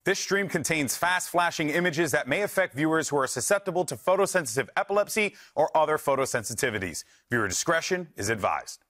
This stream contains fast-flashing images that may affect viewers who are susceptible to photosensitive epilepsy or other photosensitivities. Viewer discretion is advised.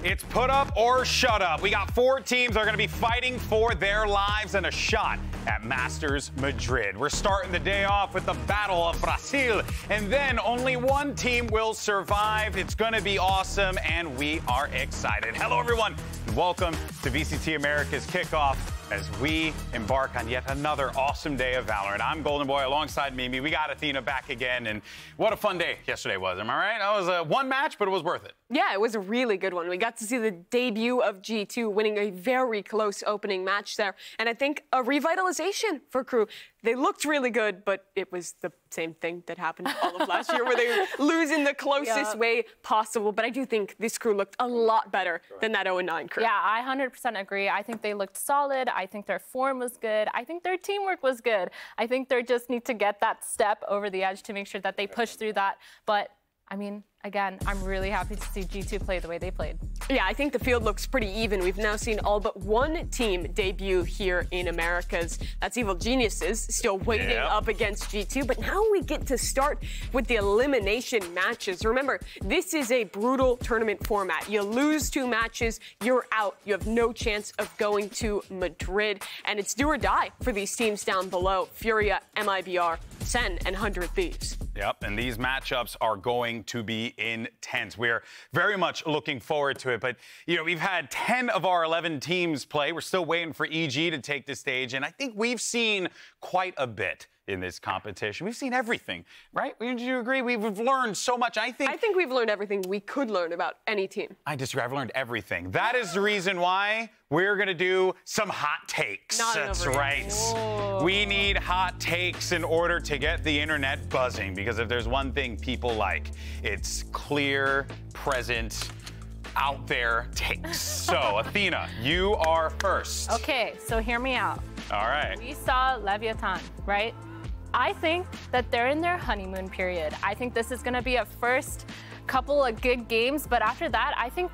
It's put up or shut up. We got 4 teams that are going to be fighting for their lives and a shot at Masters Madrid. We're starting the day off with the Battle of Brazil, and then only one team will survive. It's going to be awesome, and we are excited. Hello, everyone, and welcome to VCT America's Kickoff as we embark on yet another awesome day of Valorant. I'm Golden Boy alongside Mimi. We got Athena back again, and what a fun day yesterday was. Am I right? That was one match, but it was worth it. Yeah, it was a really good one. We got to see the debut of G2 winning a very close opening match there, and I think a revitalization for Crew. They looked really good, but it was the same thing that happened all of last year where they were losing the closest way possible. But I do think this Crew looked a lot better than that 0-9 Crew. Yeah, I 100% agree. I think they looked solid. I think their form was good. I think their teamwork was good. I think they just need to get that step over the edge to make sure that they push through that. But, I mean, again, I'm really happy to see G2 play the way they played. Yeah, I think the field looks pretty even. We've now seen all but one team debut here in Americas. That's Evil Geniuses, still waiting up against G2. But now we get to start with the elimination matches. Remember, this is a brutal tournament format. You lose 2 matches, you're out. You have no chance of going to Madrid. And it's do or die for these teams down below. FURIA, MIBR, Sen, and 100 Thieves. Yep, and these matchups are going to be intense. We're very much looking forward to it, but you know, we've had 10 of our 11 teams play. We're still waiting for EG to take the stage, and I think we've seen quite a bit in this competition. We've seen everything, right? Would you agree? We've learned so much. I think we've learned everything we could learn about any team. I disagree. I've learned everything. That is the reason why we're going to do some hot takes. That's right. Whoa. We need hot takes in order to get the internet buzzing, because if there's one thing people like, it's clear, present, out there takes. So, Athena, you are first. Okay, so hear me out. All right. We saw Leviathan, right? I think that they're in their honeymoon period. I think this is going to be a first couple of good games, but after that, I think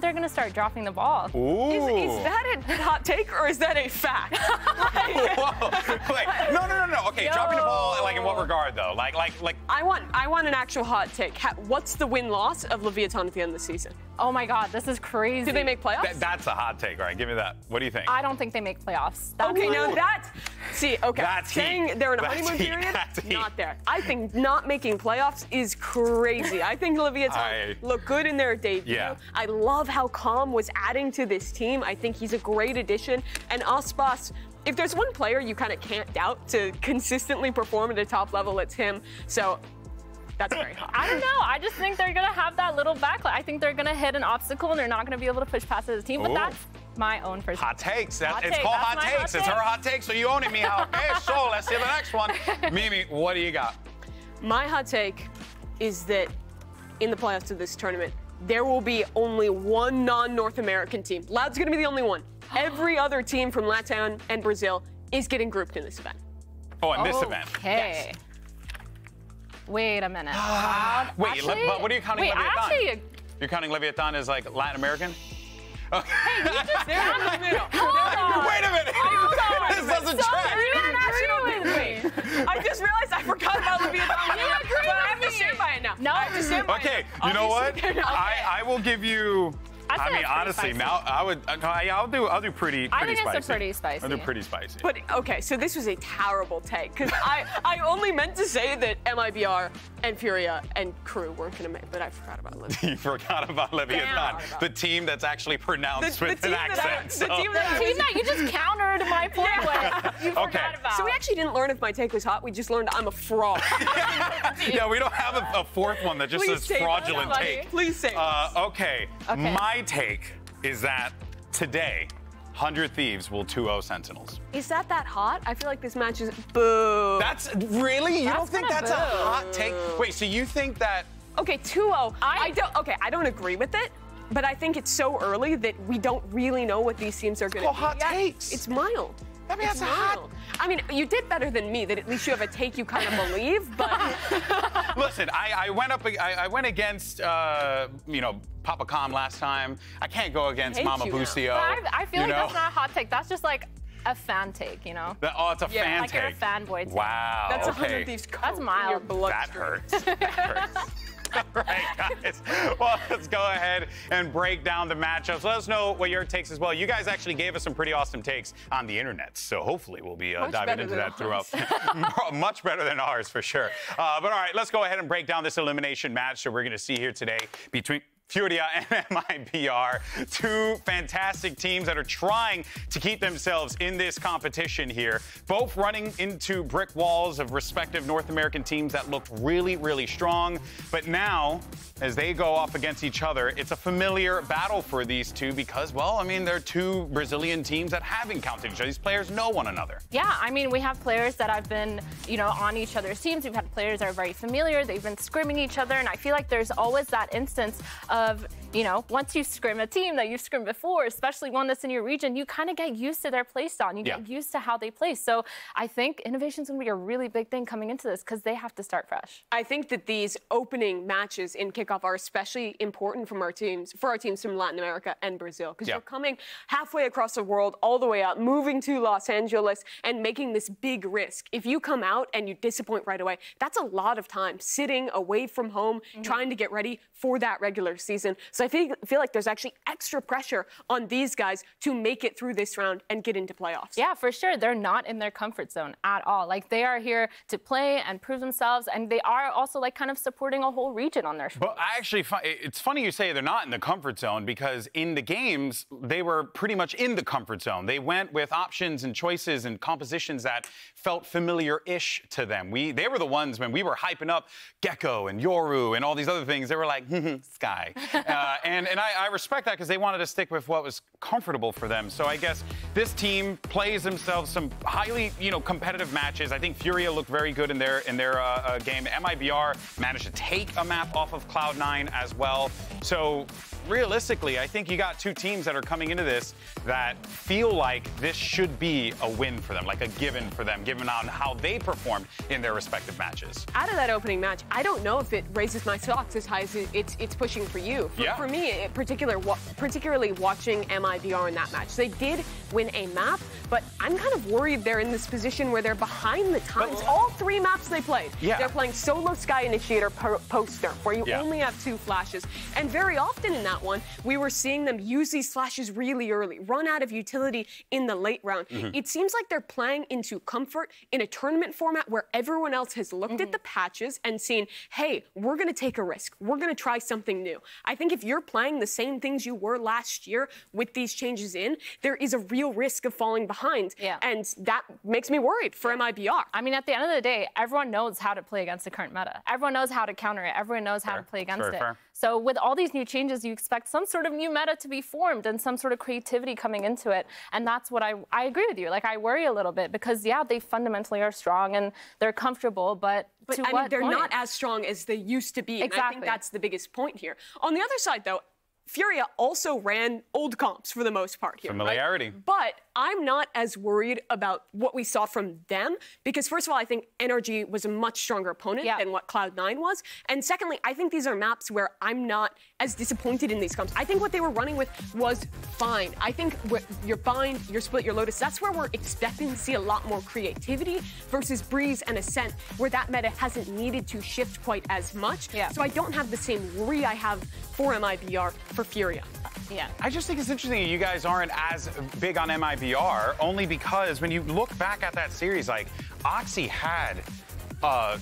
they're going to start dropping the ball. Ooh. Is that a hot take or is that a fact? Whoa. Wait, no. Okay, dropping the ball, like in what regard though? Like. I want an actual hot take. What's the win-loss of Leviathan at the end of the season? Oh my God, this is crazy. Do they make playoffs? That's a hot take, right? Give me that. What do you think? I don't think they make playoffs. Okay, now that's... See, okay, that's saying they're in a honeymoon period, not there. I think not making playoffs is crazy. I think Leviathan looked good in their debut. Yeah. I love how Calm was adding to this team. I think he's a great addition. And Ospas, if there's one player you kind of can't doubt to consistently perform at a top level, it's him. So that's very hot. I don't know. I just think they're going to have that little backlight. I think they're going to hit an obstacle and they're not going to be able to push past as a team. But that's my own personal hot takes. It's called hot takes. It's her hot take, so you own it, Mija. Okay, so let's see the next one. Mimi, what do you got? My hot take is that in the playoffs of this tournament, there will be only one non-North American team. Loud's going to be the only one. Every other team from Latin and Brazil is getting grouped in this event. Oh, in this event. Okay. Yes. Wait a minute. Wait, but what are you counting Leviathan? You're counting Leviathan as like Latin American? Okay. Hey, you just they're in the middle. Wait a minute. This doesn't track. I just realized I forgot about Leviathan. But I have to stand by it now. No, I have to stand by it. Okay, you know what? I will give you. I mean, honestly, now I'll do pretty spicy. I think it's pretty spicy. I'll do pretty spicy. But okay, so this was a terrible take because I only meant to say that MIBR and FURIA and Crew weren't gonna make, but I forgot about Leviathan. You forgot about Leviathan, the team that's actually pronounced with an accent. The team that you just countered my point with. You forgot about. So we actually didn't learn if my take was hot. We just learned I'm a fraud. Yeah, we don't have a fourth one that just says fraudulent take. Please say okay. My take is that today, 100 Thieves will 2-0 Sentinels. Is that hot? I feel like this match is boo. That's really? You don't think that's a hot take? Wait, so you think that? Okay, 2-0. I don't agree with it, but I think it's so early that we don't really know what these teams are going to do. Hot takes. It's mild. I mean, it's not. I mean, you did better than me. That at least you have a take you kind of believe. But listen, I went against you know, Papa Khan last time. I can't go against Mama Busio. I feel like that's not a hot take. That's just like a fan take, you know? Oh, it's a fan like take. You're a fanboy take. Wow. That's okay. That's mild. That hurts. That hurts. All right, guys. Well, let's go ahead and break down the matchups. Let us know what your takes as well. You guys actually gave us some pretty awesome takes on the internet, so hopefully we'll be diving into that throughout. Much better than ours, for sure. But all right, let's go ahead and break down this elimination match that we're going to see here today between FURIA and iBUYPOWER, two fantastic teams that are trying to keep themselves in this competition here, both running into brick walls of respective North American teams that looked really, really strong. But now, as they go off against each other, it's a familiar battle for these two because, well, I mean, they're two Brazilian teams that have encountered each other. These players know one another. Yeah, I mean, we have players that have been, you know, on each other's teams. We've had players that are very familiar. They've been scrimming each other, and I feel like there's always that instance of, you know, once you scrim a team that you've scrimmed before, especially one that's in your region, you kind of get used to their play style and you get used to how they play. So I think innovation's going to be a really big thing coming into this because they have to start fresh. I think that these opening matches in Kickoff are especially important from our teams, from Latin America and Brazil, because you're coming halfway across the world, all the way up, moving to Los Angeles and making this big risk. If you come out and you disappoint right away, that's a lot of time sitting away from home, trying to get ready for that regular season. So I feel like there's actually extra pressure on these guys to make it through this round and get into playoffs. Yeah, for sure. They're not in their comfort zone at all. Like, they are here to play and prove themselves, and they are also like kind of supporting a whole region on their shoulders. But actually, it's funny you say they're not in the comfort zone because in the games, they were pretty much in the comfort zone. They went with options and choices and compositions that felt familiar-ish to them. They were the ones when we were hyping up Gecko and Yoru and all these other things. They were like, Sky. And I respect that because they wanted to stick with what was comfortable for them. So I guess this team plays themselves some highly, competitive matches. I think FURIA looked very good in their game. iBUYPOWER managed to take a map off of Cloud9 as well. So realistically, I think you got two teams that are coming into this that feel like this should be a win for them, like a given for them, given on how they performed in their respective matches. Out of that opening match, I don't know if it raises my stocks as high as it's pushing for you. For me, particularly watching iBUYPOWER in that match, they did win a map, but I'm kind of worried they're in this position where they're behind the times. All three maps they played, they're playing solo Sky Initiator post-nerf, where you only have 2 flashes. And very often in that one, we were seeing them use these flashes really early, run out of utility in the late round. It seems like they're playing into comfort in a tournament format where everyone else has looked at the patches and seen, hey, we're going to take a risk. We're going to try something new. I think if you're playing the same things you were last year with these changes in, there is a real risk of falling behind. And that makes me worried for iBUYPOWER. I mean, at the end of the day, everyone knows how to play against the current meta. Everyone knows how to counter it. Everyone knows how to play against it. So with all these new changes, you expect some sort of new meta to be formed and some sort of creativity coming into it. And that's what I agree with you. Like, I worry a little bit because, yeah, they fundamentally are strong and they're comfortable, but to I mean, they're point? not as strong as they used to be. Exactly. And I think that's the biggest point here. On the other side, though, FURIA also ran old comps for the most part here. Familiarity. Right? But I'm not as worried about what we saw from them because, first of all, I think NRG was a much stronger opponent than what Cloud9 was. And secondly, I think these are maps where I'm not as disappointed in these comps. I think what they were running with was fine. I think your Bind, your Split, your Lotus, that's where we're expecting to see a lot more creativity versus Breeze and Ascent, where that meta hasn't needed to shift quite as much. So I don't have the same worry I have for iBUYPOWER for FURIA. I just think it's interesting that you guys aren't as big on iBUYPOWER, only because when you look back at that series, like, Oxy had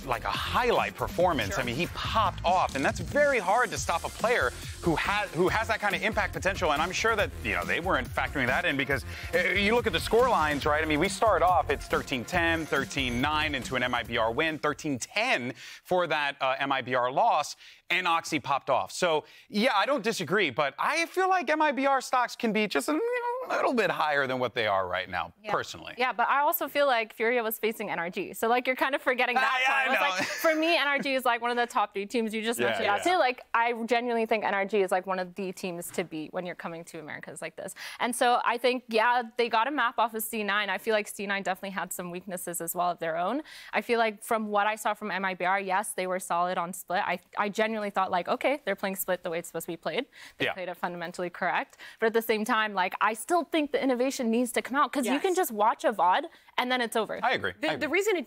like a highlight performance. I mean, he popped off, and that's very hard to stop a player who has that kind of impact potential. And I'm sure that they weren't factoring that in because you look at the score lines, right? I mean, we start off it's 13-10, 13-9 into an iBUYPOWER win, 13-10 for that iBUYPOWER loss, and Oxy popped off. So yeah, I don't disagree, but I feel like iBUYPOWER stocks can be just a a little bit higher than what they are right now, personally. Yeah, but I also feel like FURIA was facing NRG. So, like, you're kind of forgetting that part. I know. Like, for me, NRG is, like, one of the top 3 teams. You just mentioned that, too. Like, I genuinely think NRG is, like, one of the teams to beat when you're coming to Americas like this. And so I think, yeah, they got a map off of C9. I feel like C9 definitely had some weaknesses as well of their own. I feel like from what I saw from MIBR, yes, they were solid on split. I genuinely thought, like, okay, they're playing split the way it's supposed to be played. They played it fundamentally correct. But at the same time, like, I still think the innovation needs to come out because you can just watch a VOD and then it's over. I agree. The reason it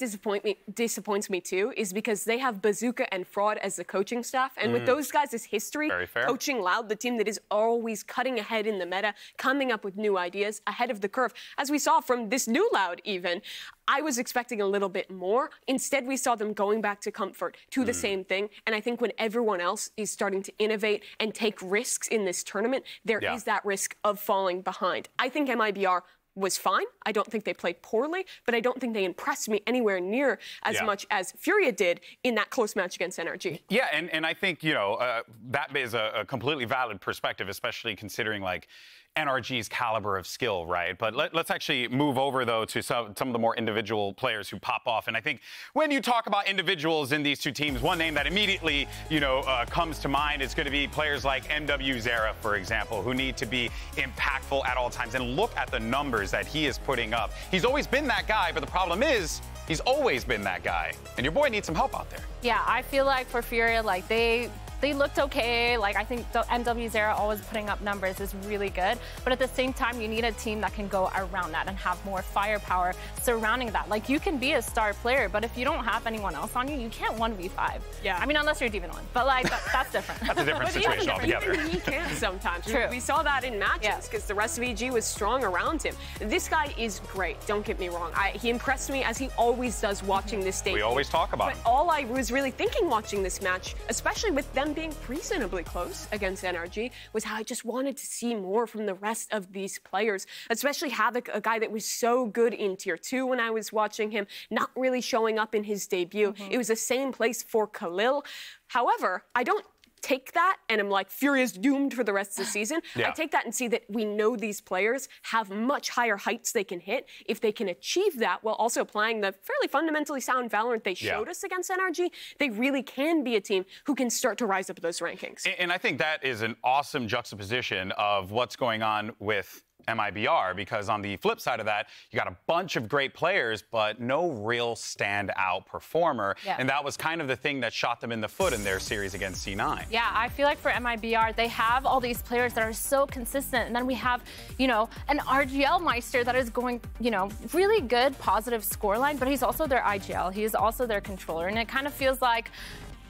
disappoints me too is because they have Bazooka and Fraud as the coaching staff, and with those guys' history, coaching Loud, the team that is always cutting ahead in the meta, coming up with new ideas ahead of the curve, as we saw from this new Loud even, I was expecting a little bit more. Instead, we saw them going back to comfort, to the same thing. And I think when everyone else is starting to innovate and take risks in this tournament, there is that risk of falling behind. I think MIBR was fine. I don't think they played poorly, but I don't think they impressed me anywhere near as much as FURIA did in that close match against NRG. Yeah, and I think, you know, that is a completely valid perspective, especially considering, like, NRG's caliber of skill, right? But let's actually move over, though, to some of the more individual players who pop off. And I think when you talk about individuals in these two teams, one name that immediately, you know, comes to mind is going to be players like MW Zera, for example, who need to be impactful at all times. And look at the numbers that he is putting up. He's always been that guy, but the problem is he's always been that guy. And your boy needs some help out there. Yeah, I feel like for FURIA, like, they looked okay. Like, I think the MW Zera always putting up numbers is really good. But at the same time, you need a team that can go around that and have more firepower surrounding that. Like, you can be a star player, but if you don't have anyone else on you, you can't 1v5. Yeah. I mean, unless you're Demon 1. But, like, that's different. That's a different situation altogether. Even he can sometimes. True. We saw that in matches because the rest of EG was strong around him. This guy is great. Don't get me wrong. He impressed me, as he always does, watching this stage. We always talk about him. But all I was really thinking watching this match, especially with them being reasonably close against NRG, was how I just wanted to see more from the rest of these players, especially Havoc, a guy that was so good in Tier 2 when I was watching him, not really showing up in his debut. It was the same place for Khalil. However, I don't take that and I'm like, FURIA's doomed for the rest of the season. I take that and see that we know these players have much higher heights they can hit. If they can achieve that while also applying the fairly fundamentally sound Valorant they showed us against NRG, they really can be a team who can start to rise up those rankings. And I think that is an awesome juxtaposition of what's going on with MIBR, because on the flip side of that, you got a bunch of great players, but no real standout performer. And that was kind of the thing that shot them in the foot in their series against C9. Yeah, I feel like for MIBR, they have all these players that are so consistent. And then we have, you know, an RGL Meister that is going, you know, really good, positive scoreline, but he's also their IGL. He is also their controller. And it kind of feels like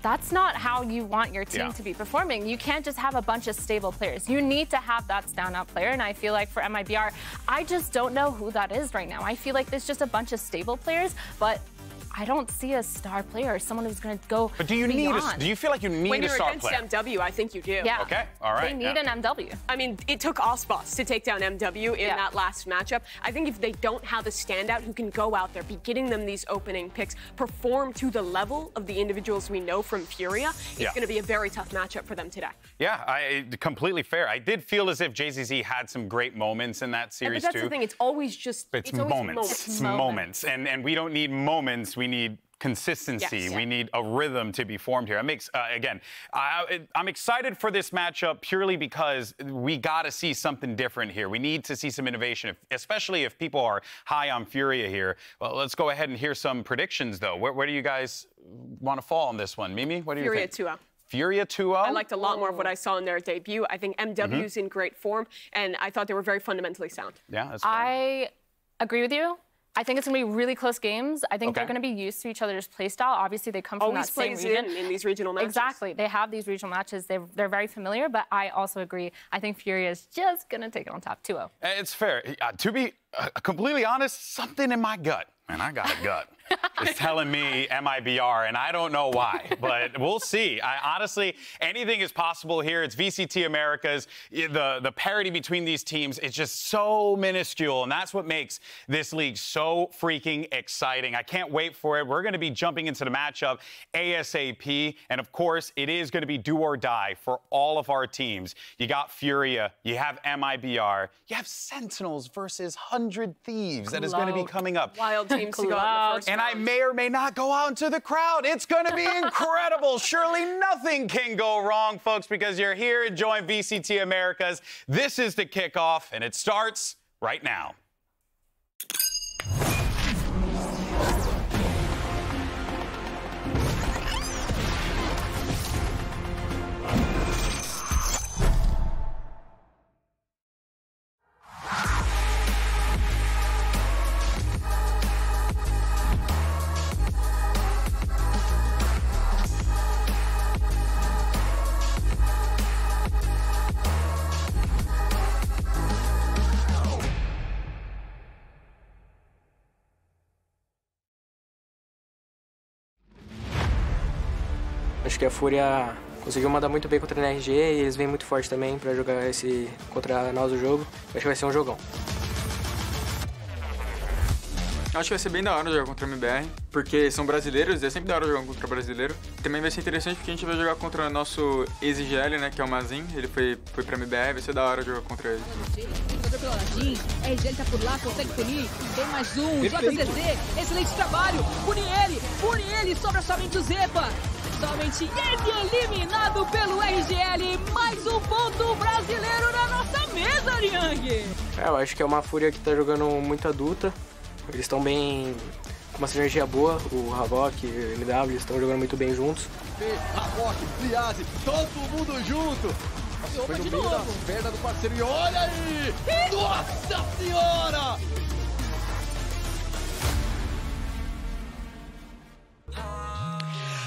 that's not how you want your team to be performing. You can't just have a bunch of stable players. You need to have that standout player, and I feel like for MIBR, I just don't know who that is right now. I feel like there's just a bunch of stable players, but I don't see a star player or someone who's going to go But do you beyond. do you feel like you need a star player? When you're against MW, I think you do. Yeah. Okay, all right. They need an MW. I mean, it took Osboss to take down MW in that last matchup. I think if they don't have a standout who can go out there, be getting them these opening picks, perform to the level of the individuals we know from FURIA, it's going to be a very tough matchup for them today. Yeah, completely fair. I did feel as if JZZ had some great moments in that series, but that's the thing. It's always just it's moments. It's moments. And we don't need moments. We need consistency. We need a rhythm to be formed here. It makes, again, I'm excited for this matchup purely because we got to see something different here. We need to see some innovation, especially if people are high on FURIA here. Well, let's go ahead and hear some predictions, though. Where do you guys want to fall on this one? Mimi, what do you think? FURIA 2-0. FURIA 2-0? I liked a lot more of what I saw in their debut. I think MW's in great form, and I thought they were very fundamentally sound. Yeah, that's fair. I agree with you. I think it's going to be really close games. I think they're going to be used to each other's playstyle. Obviously, they come from that same region. in these regional matches. Exactly. They have these regional matches. They're very familiar, but I also agree. I think FURIA is just going to take it on top 2-0. It's fair. To be completely honest, something in my gut. Man, I got a gut. is telling me MIBR, and I don't know why, but we'll see. Honestly, anything is possible here. It's VCT Americas. The parity between these teams is just so minuscule, and that's what makes this league so freaking exciting. I can't wait for it. We're going to be jumping into the matchup ASAP, and of course, it is going to be do or die for all of our teams. You got FURIA, you have MIBR, you have Sentinels versus 100 Thieves. That is going to be coming up. Wild teams to go out in the first and round. I may or may not go out into the crowd. It's going to be incredible. Surely nothing can go wrong, folks, because you're here to join VCT Americas. This is the kickoff, and it starts right now. Acho que a FURIA conseguiu mandar muito bem contra a NRG e eles vêm muito forte também para jogar contra nós o jogo. Acho que vai ser um jogão. Acho que vai ser bem da hora jogar contra a MBR, porque são brasileiros e é sempre da hora jogar contra brasileiro. Também vai ser interessante porque a gente vai jogar contra o nosso ex-IGL, né, que é o Mazin. Ele foi pra MBR, vai ser da hora jogar contra ele. Pelo ladinho, RGL tá por lá, consegue punir. Tem mais um, JZZ, excelente trabalho. Pune ele, sobra somente o Zepa. Somente ele eliminado pelo RGL. Mais um ponto brasileiro na nossa mesa, Liang. Eu acho que é uma FURIA que tá jogando muito adulta. Eles estão bem, com uma sinergia boa, o Havok e o MW estão jogando muito bem juntos. Havok, Liase, todo mundo junto. Nossa, foi no meio das pernas do parceiro e olha aí! Nossa Senhora!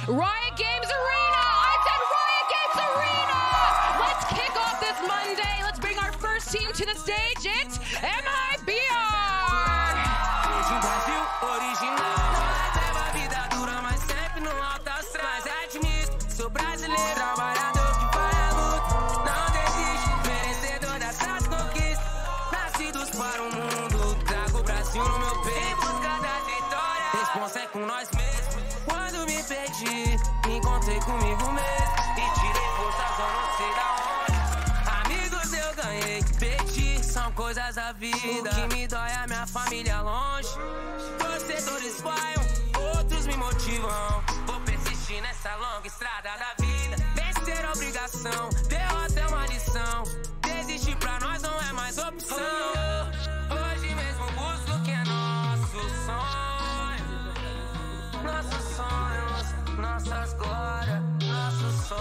Riot Games Arena! I said Riot Games Arena! Let's kick off this Monday. Let's bring our first team to the stage. It's MIBR! Brasil original, leva a vida dura, mas sempre no alto astral. Mas admito, sou brasileiro, trabalhador que vai à luta, não desiste, merecedor dessas conquistas, nascidos para o mundo, trago o Brasil no meu peito, em busca da vitória, responsa é com nós mesmos. Quando me perdi, me encontrei comigo mesmo, e tirei forças, eu não sei da onde. Amigos eu ganhei, perdi, são coisas da vida. O que me dói é a minha família longe. Torcedores falham, outros me motivam. Vou persistir nessa longa estrada da vida. Vencer é obrigação, derrota é uma lição. Desistir pra nós não é mais opção. Hoje mesmo busco o que é nosso sonho. Nossos sonhos, nossas glórias, nossos sonhos.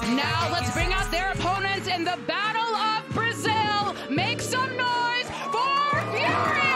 Now let's bring out their opponents in the Battle of Brazil. Make some noise for FURIA!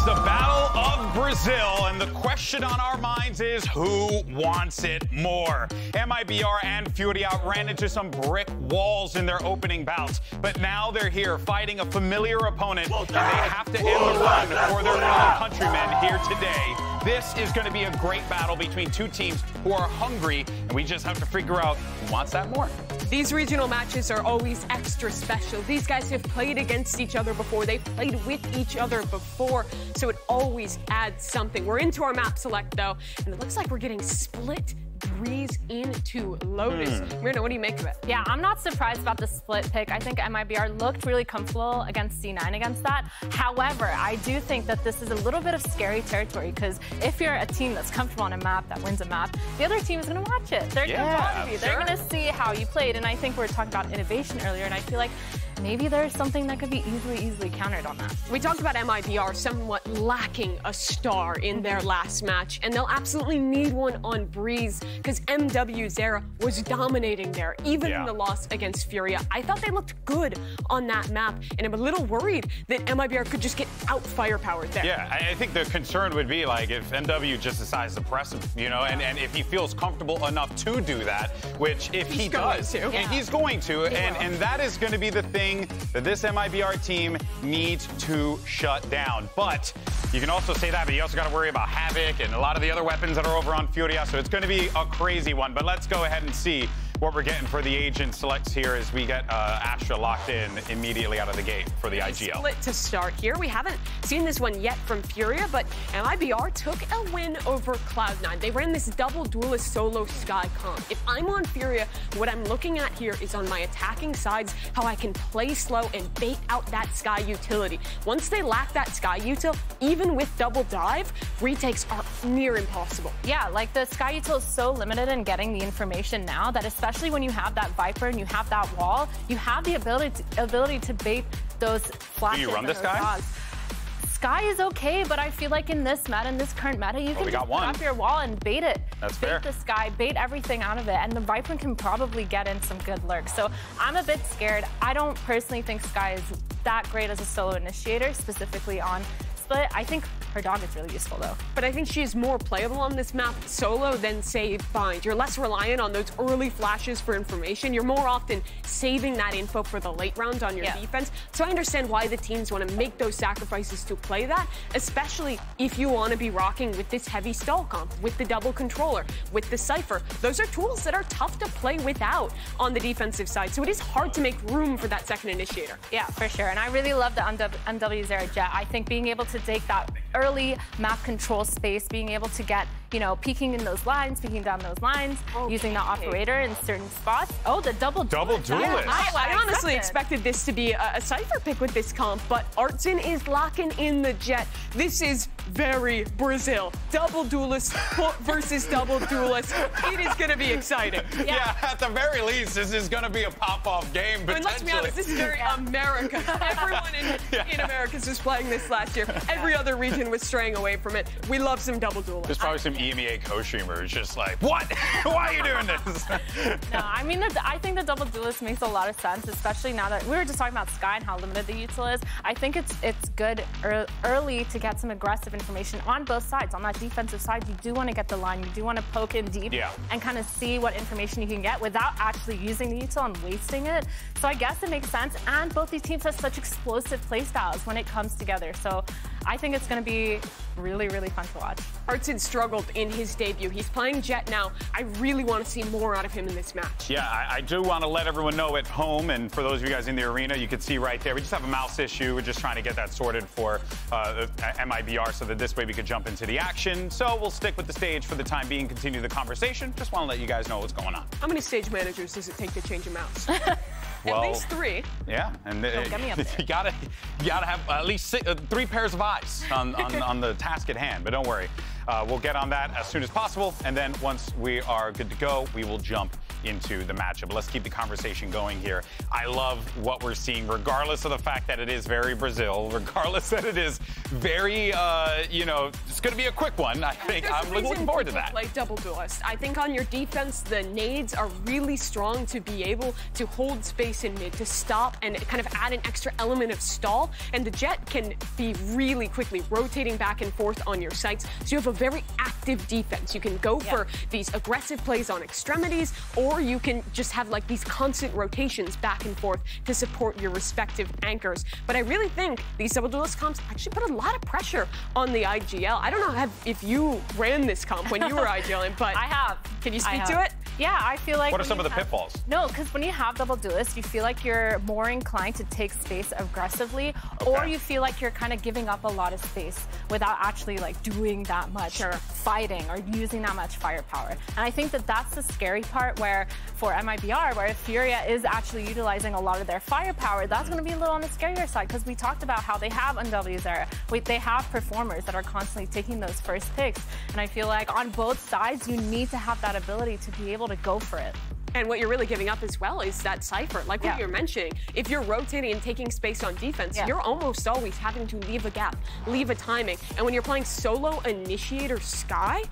The Battle of Brazil, and the question on our minds is who wants it more? MIBR and FURIA ran into some brick walls in their opening bouts, but now they're here fighting a familiar opponent, and they have to end the run for their fellow countrymen here today. This is going to be a great battle between two teams who are hungry, and we just have to figure out who wants that more. These regional matches are always extra special. These guys have played against each other before. They've played with each other before, so it always adds something. We're into our map select, though, and it looks like we're getting split Breeze into Lotus. Mirna, what do you make of it? Yeah, I'm not surprised about the split pick. I think MIBR looked really comfortable against C9 against that. However, I do think that this is a little bit of scary territory because if you're a team that's comfortable on a map, that wins a map, the other team is going to watch it. They're going to follow you. They're going to see how you played. And I think we were talking about innovation earlier, and I feel like maybe there's something that could be easily countered on that. We talked about MIBR somewhat lacking a star in their last match, and they'll absolutely need one on Breeze because MW Zera was dominating there, even in the loss against FURIA. I thought they looked good on that map, and I'm a little worried that MIBR could just get out-firepowered there. Yeah, I think the concern would be like if MW just decides to press him, you know, and if he feels comfortable enough to do that, which if he does, and he's going to, and that is going to be the thing that this MIBR team needs to shut down. But you can also say that, but you also got to worry about Havoc and a lot of the other weapons that are over on FURIA, so it's going to be a crazy one. But let's go ahead and see what we're getting for the agent selects here as we get Astra locked in immediately out of the gate for the IGL. Split to start here. We haven't seen this one yet from FURIA, but MIBR took a win over Cloud9. They ran this double duelist solo Sky comp. If I'm on FURIA, what I'm looking at here is on my attacking sides, how I can play slow and bait out that Sky utility. Once they lack that Sky util, even with double dive, retakes are near impossible. Yeah, like the Sky util is so limited in getting the information now that especially when you have that Viper and you have that wall, you have the ability to bait those flashes. Do you run this guy? Sky is okay, but I feel like in this meta, in this current meta, you can just put up your wall and bait it. That's bait fair. the Sky, bait everything out of it, and the Viper can probably get in some good lurks. So I'm a bit scared. I don't personally think Sky is that great as a solo initiator, specifically on Split. I think her dog is really useful, though. But I think she is more playable on this map solo than, say, Bind. You're less reliant on those early flashes for information. You're more often saving that info for the late round on your defense. So I understand why the teams want to make those sacrifices to play that, especially if you want to be rocking with this heavy stall comp, with the double controller, with the Cypher. Those are tools that are tough to play without on the defensive side. So it is hard to make room for that second initiator. Yeah, for sure. And I really love the MW Zera Jet. I think being able to take that early map control space, being able to get, you know, peeking in those lines, peeking down those lines, using the operator in certain spots. Oh, the double duelist. I honestly expected this to be a Cypher pick with this comp, but Artson is locking in the Jet. This is very Brazil. Double duelist versus double duelist. It is going to be exciting. Yeah, at the very least, this is going to be a pop-off game, potentially. And let's be honest, this is very America. Everyone in America is just playing this last year. Every other region was straying away from it. We love some double duelists. There's probably some EMEA co-streamers just like, what? Why are you doing this? No, I mean, I think the double duelist makes a lot of sense, especially now that we were just talking about Sky and how limited the util is. I think it's good early to get some aggressive information on both sides. On that defensive side, you do want to get the line. You do want to poke in deep and kind of see what information you can get without actually using the util and wasting it. So I guess it makes sense. And both these teams have such explosive play styles when it comes together. So I think it's going to be really, really fun to watch. Artson struggled in his debut. He's playing Jet now. I really want to see more out of him in this match. Yeah, I do want to let everyone know at home, and for those of you guys in the arena, you can see right there, we just have a mouse issue. We're just trying to get that sorted for MIBR so that this way we could jump into the action. So we'll stick with the stage for the time being, continue the conversation. Just want to let you guys know what's going on. How many stage managers does it take to change a mouse? Well, at least 3. Yeah, and get me up there. you gotta have at least 3 pairs of eyes on the task at hand. But don't worry, we'll get on that as soon as possible, and then once we are good to go, we will jump into the matchup. Let's keep the conversation going here. I love what we're seeing, regardless of the fact that it is very Brazil, regardless that it is very, you know, it's going to be a quick one. I think I'm looking forward to that. Play double duelist. I think on your defense, the nades are really strong to be able to hold space in mid, to stop and kind of add an extra element of stall. And the Jet can be really quickly rotating back and forth on your sites. So you have a very active defense. You can go for these aggressive plays on extremities, or or you can just have like these constant rotations back and forth to support your respective anchors. But I really think these double duelist comps actually put a lot of pressure on the IGL. I don't know if you ran this comp when you were IGLing, but I have. Can you speak to it? Yeah, I feel like. What are some of the pitfalls? No, because when you have double duelists, you feel like you're more inclined to take space aggressively, or you feel like you're kind of giving up a lot of space without actually like doing that much fighting or using that much firepower. And I think that that's the scary part where for MIBR, where if FURIA is actually utilizing a lot of their firepower, that's going to be a little on the scarier side, because we talked about how they have Unw's era. They have performers that are constantly taking those first picks. And I feel like on both sides, you need to have that ability to be able to go for it. And what you're really giving up as well is that Cypher. Like what you're mentioning, if you're rotating and taking space on defense, you're almost always having to leave a gap, leave a timing. And when you're playing solo Initiator Skye,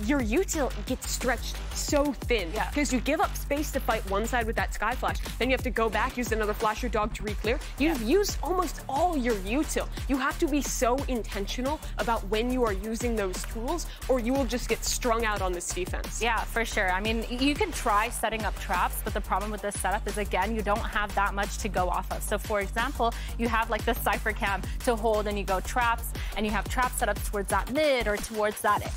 your util gets stretched so thin because you give up space to fight one side with that Skye Flash. Then you have to go back, use another Flasher Dog to re-clear. You've used almost all your util. You have to be so intentional about when you are using those tools, or you will just get strung out on this defense. Yeah, for sure. I mean, you can try setting up traps, but the problem with this setup is, again, you don't have that much to go off of. So, for example, you have like the Cypher Cam to hold, and you go traps, and you have trap setups towards that mid or towards that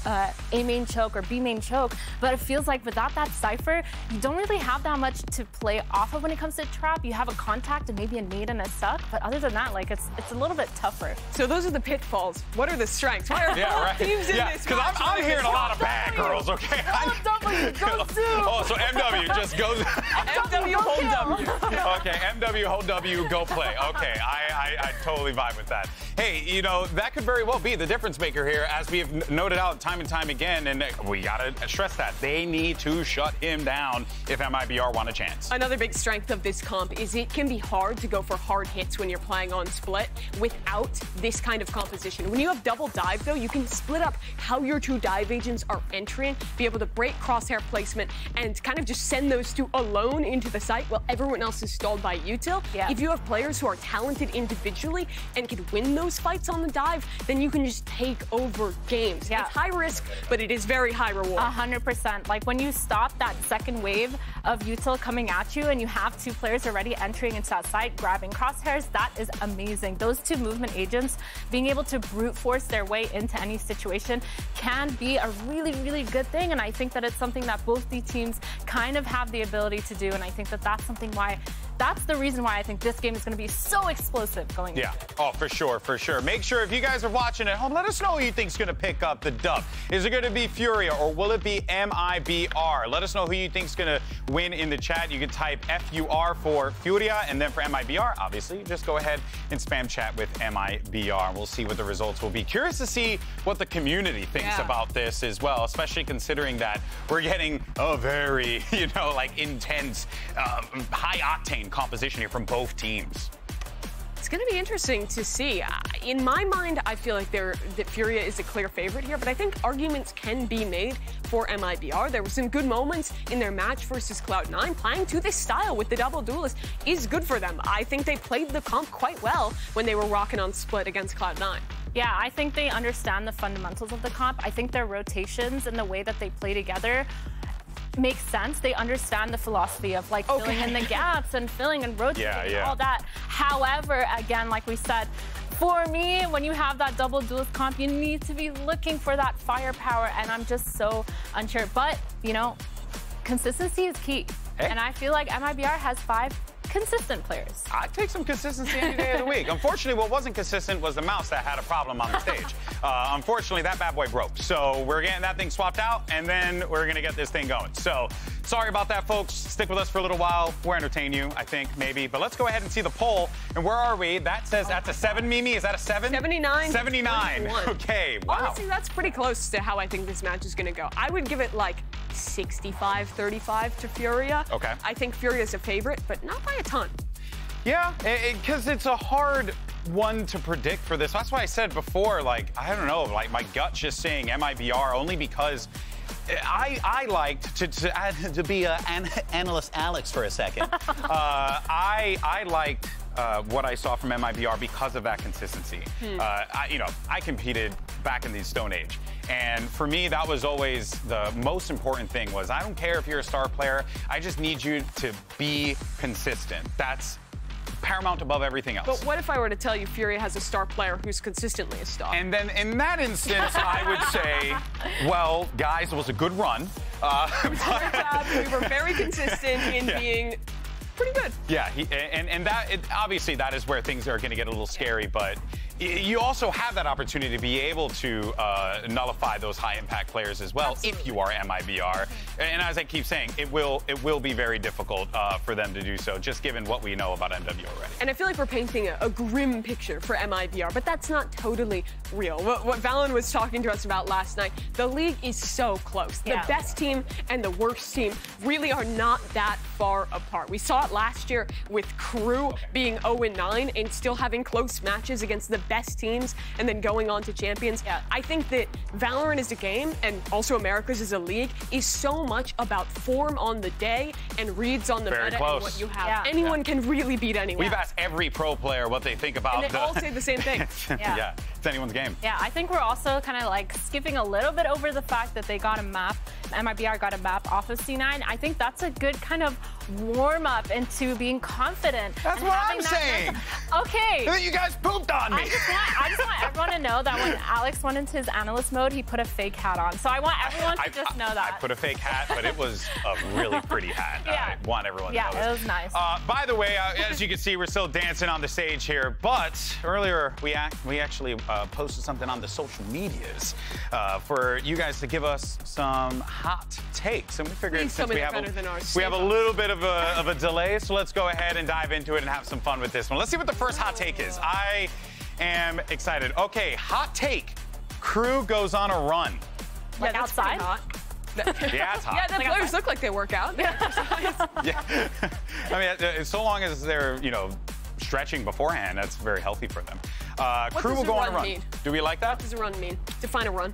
A main choke or B main choke, but it feels like without that Cypher, you don't really have that much to play off of when it comes to trap. You have a contact and maybe a nade and a suck, but other than that, like it's a little bit tougher. So those are the pitfalls. What are the strengths? Why are both teams in this? Because I'm hearing a lot of bad girls, okay? MW, go Zoom! Oh, so MW just goes. MW, hold W. Okay, MW, hold W, go play. Okay, I totally vibe with that. Hey, you know, that could very well be the difference maker here, as we have noted out time and time again, and we gotta stress that. They need to shut him down if MIBR want a chance. Another big strength of this comp is it can be hard to go for hard hits when you're playing on split without this kind of composition. When you have double dive, though, you can split up how your two dive agents are entering, be able to break crosshair placement, and kind of just send those two alone into the site while everyone else is stalled by util. If you have players who are talented individually and can win those fights on the dive, then you can just take over games. It's high risk, but it is very high reward. 100%. Like when you stop that second wave of util coming at you and you have two players already entering into that site, grabbing crosshairs, that is amazing. Those two movement agents being able to brute force their way into any situation can be a really, really good thing. And I think that it's something that both the teams kind of have the ability to do. And I think that that's something why, that's the reason why I think this game is going to be so explosive going into it. Oh, for sure, for sure. Make sure if you guys are watching at home, let us know who you think's going to pick up the dub. Is it going to be FURIA or will it be MIBR? Let us know who you think's going to win in the chat. You can type FUR for FURIA, and then for MIBR, obviously, just go ahead and spam chat with MIBR. We'll see what the results will be. Curious to see what the community thinks about this as well, especially considering that we're getting a very, you know, like intense, high-octane composition here from both teams. It's going to be interesting to see. In my mind, I feel like that FURIA is a clear favorite here, but I think arguments can be made for MIBR. There were some good moments in their match versus Cloud9. Playing to this style with the double duelist is good for them. I think they played the comp quite well when they were rocking on split against Cloud9. Yeah, I think they understand the fundamentals of the comp. I think their rotations and the way that they play together makes sense. They understand the philosophy of like filling in the gaps and filling and rotating and all that. However, again, like we said, for me, when you have that double duelist comp, you need to be looking for that firepower, and I'm just so unsure. But, you know, consistency is key. And I feel like MIBR has 5 consistent players. I'd take some consistency any day of the week. Unfortunately, what wasn't consistent was the mouse that had a problem on the stage. Unfortunately, that bad boy broke. So we're getting that thing swapped out, and then we're going to get this thing going. So sorry about that, folks. Stick with us for a little while. We'll entertain you, I think, maybe. But let's go ahead and see the poll. And where are we? That says that's a 7, Mimi. Is that a 7? 79. 79. 21. Okay, wow. Honestly, that's pretty close to how I think this match is going to go. I would give it like 65-35 to FURIA. Okay. I think FURIA is a favorite, but not by a ton. Yeah, because it's a hard one to predict for this. That's why I said before, like, I don't know, like my gut's just saying MIBR only because I liked to be analyst Alex for a second. I liked what I saw from MIBR because of that consistency. I competed back in the Stone Age. And for me, that was always the most important thing was I don't care if you're a star player. I just need you to be consistent. That's paramount above everything else. But what if I were to tell you FURIA has a star player who's consistently a star? And then in that instance, I would say, well, guys, it was a good run. We were very consistent in being pretty good. Yeah, obviously that is where things are going to get a little scary, but you also have that opportunity to be able to nullify those high-impact players as well. Absolutely. If you are MIBR. And as I keep saying, it will be very difficult for them to do so, just given what we know about MW already. And I feel like we're painting a grim picture for MIBR, but that's not totally real. What Valen was talking to us about last night, the league is so close. Yeah. The best team and the worst team really are not that far apart. We saw it last year with Crew being 0-9 and still having close matches against the best teams and then going on to champions. Yeah. I think that Valorant as a game and also Americas as a league is so much about form on the day and reads on the meta and what you have. Yeah. Anyone can really beat anyone. We've asked every pro player what they think about and they all say the same thing. Yeah, it's anyone's game. Yeah, I think we're also kind of like skipping a little bit over the fact that they got a map, MIBR got a map off of C9. I think that's a good kind of warm up into being confident. That's what I'm saying. Okay. You guys pooped on me. I just want everyone to know that when Alex went into his analyst mode, he put a fake hat on. So I want everyone to just know that. I put a fake hat, but it was a really pretty hat. Yeah. I want everyone to know this. Yeah, it was nice. By the way, as you can see, we're still dancing on the stage here, but earlier we actually posted something on the social medias for you guys to give us some hot takes. And we figured since we have a little bit of a delay, so let's go ahead and dive into it and have some fun with this one. Let's see what the first hot take is. I am excited. Okay, hot take. Crew goes on a run. Like outside? Yeah, it's hot. Yeah, the players look like they work out. Yeah. I mean, so long as they're, stretching beforehand, that's very healthy for them. Crew will go on a run. Mean? Do we like that? What does a run mean? Define a run.